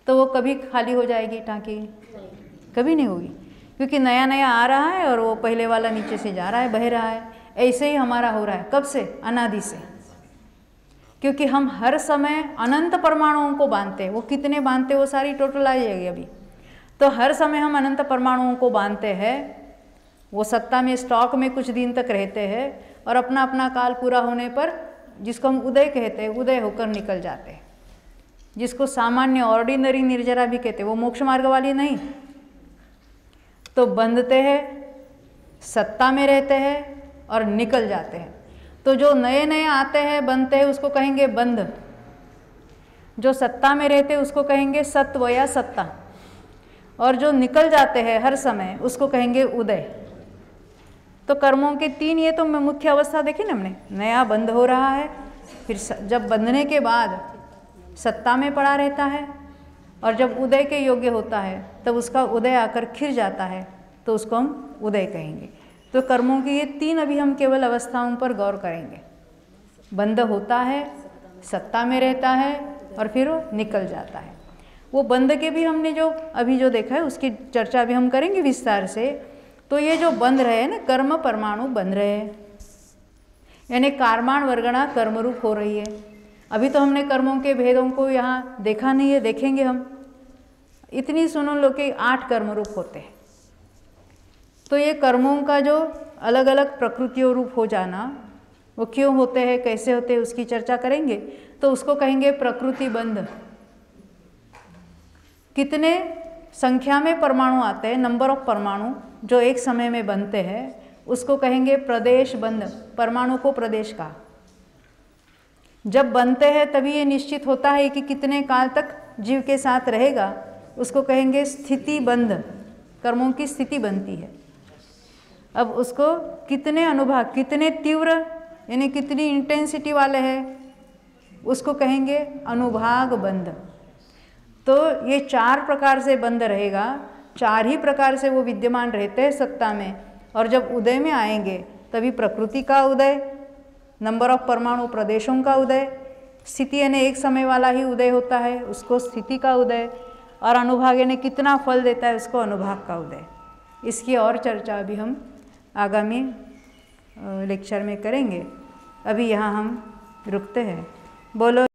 तो वो कभी खाली हो जाएगी टांकी? कभी नहीं होगी, क्योंकि नया नया आ रहा है और वो पहले वाला नीचे से जा रहा है, बह रहा है। ऐसे ही हमारा हो रहा है। कब से? अनादि से। क्योंकि हम हर समय अनंत परमाणुओं को बांधते हैं। वो कितने बांधते हैं वो सारी टोटल आ जाएगी अभी। तो हर समय हम अनंत परमाणुओं को बांधते हैं। वो सत्ता में स्टॉक में कुछ दिन तक रहते हैं और अपना अपना काल पूरा होने पर, जिसको हम उदय कहते हैं, उदय होकर निकल जाते हैं। जिसको सामान्य ऑर्डिनरी निर्जरा भी कहते हैं, वो मोक्ष मार्ग वाली नहीं। तो बंधते हैं, सत्ता में रहते हैं और निकल जाते हैं। तो जो नए नए आते हैं, बनते हैं, उसको कहेंगे बंध। जो सत्ता में रहते हैं उसको कहेंगे सत्व या सत्ता, और जो निकल जाते हैं हर समय उसको कहेंगे उदय। तो कर्मों के 3 ये तो मुख्य अवस्था देखी ना हमने। नया बंध हो रहा है, फिर जब बंधने के बाद सत्ता में पड़ा रहता है, और जब उदय के योग्य होता है तब उसका उदय आकर खिर जाता है, तो उसको हम उदय कहेंगे। तो कर्मों की ये 3 अभी हम केवल अवस्थाओं पर गौर करेंगे। बंध होता है, सत्ता में रहता है और फिर वो निकल जाता है। वो बंध के भी हमने जो अभी जो देखा है उसकी चर्चा भी हम करेंगे विस्तार से। तो ये जो बंध रहे हैं ना, कर्म परमाणु बंध रहे हैं, यानी कार्माण वर्गणा कर्मरूप हो रही है। अभी तो हमने कर्मों के भेदों को यहाँ देखा नहीं है, देखेंगे हम। इतनी सुनो लो कि 8 कर्मरूप होते हैं। तो ये कर्मों का जो अलग अलग प्रकृतियों रूप हो जाना, वो क्यों होते हैं, कैसे होते हैं, उसकी चर्चा करेंगे। तो उसको कहेंगे प्रकृति बंध। कितने संख्या में परमाणु आते हैं, नंबर ऑफ परमाणु जो एक समय में बनते हैं, उसको कहेंगे प्रदेश बंध। परमाणु को प्रदेश का जब बनते हैं तभी ये निश्चित होता है कि कितने काल तक जीव के साथ रहेगा, उसको कहेंगे स्थिति बंध। कर्मों की स्थिति बनती है। अब उसको कितने अनुभाग, कितने तीव्र यानी कितनी इंटेंसिटी वाले हैं, उसको कहेंगे अनुभाग बंध। तो ये 4 प्रकार से बंध रहेगा। 4 ही प्रकार से वो विद्यमान रहते हैं सत्ता में। और जब उदय में आएंगे तभी प्रकृति का उदय, नंबर ऑफ परमाणु प्रदेशों का उदय, स्थिति यानी एक समय वाला ही उदय होता है, उसको स्थिति का उदय, और अनुभाग यानी कितना फल देता है, उसको अनुभाग का उदय। इसकी और चर्चा अभी हम आगामी लेक्चर में करेंगे। अभी यहाँ हम रुकते हैं। बोलो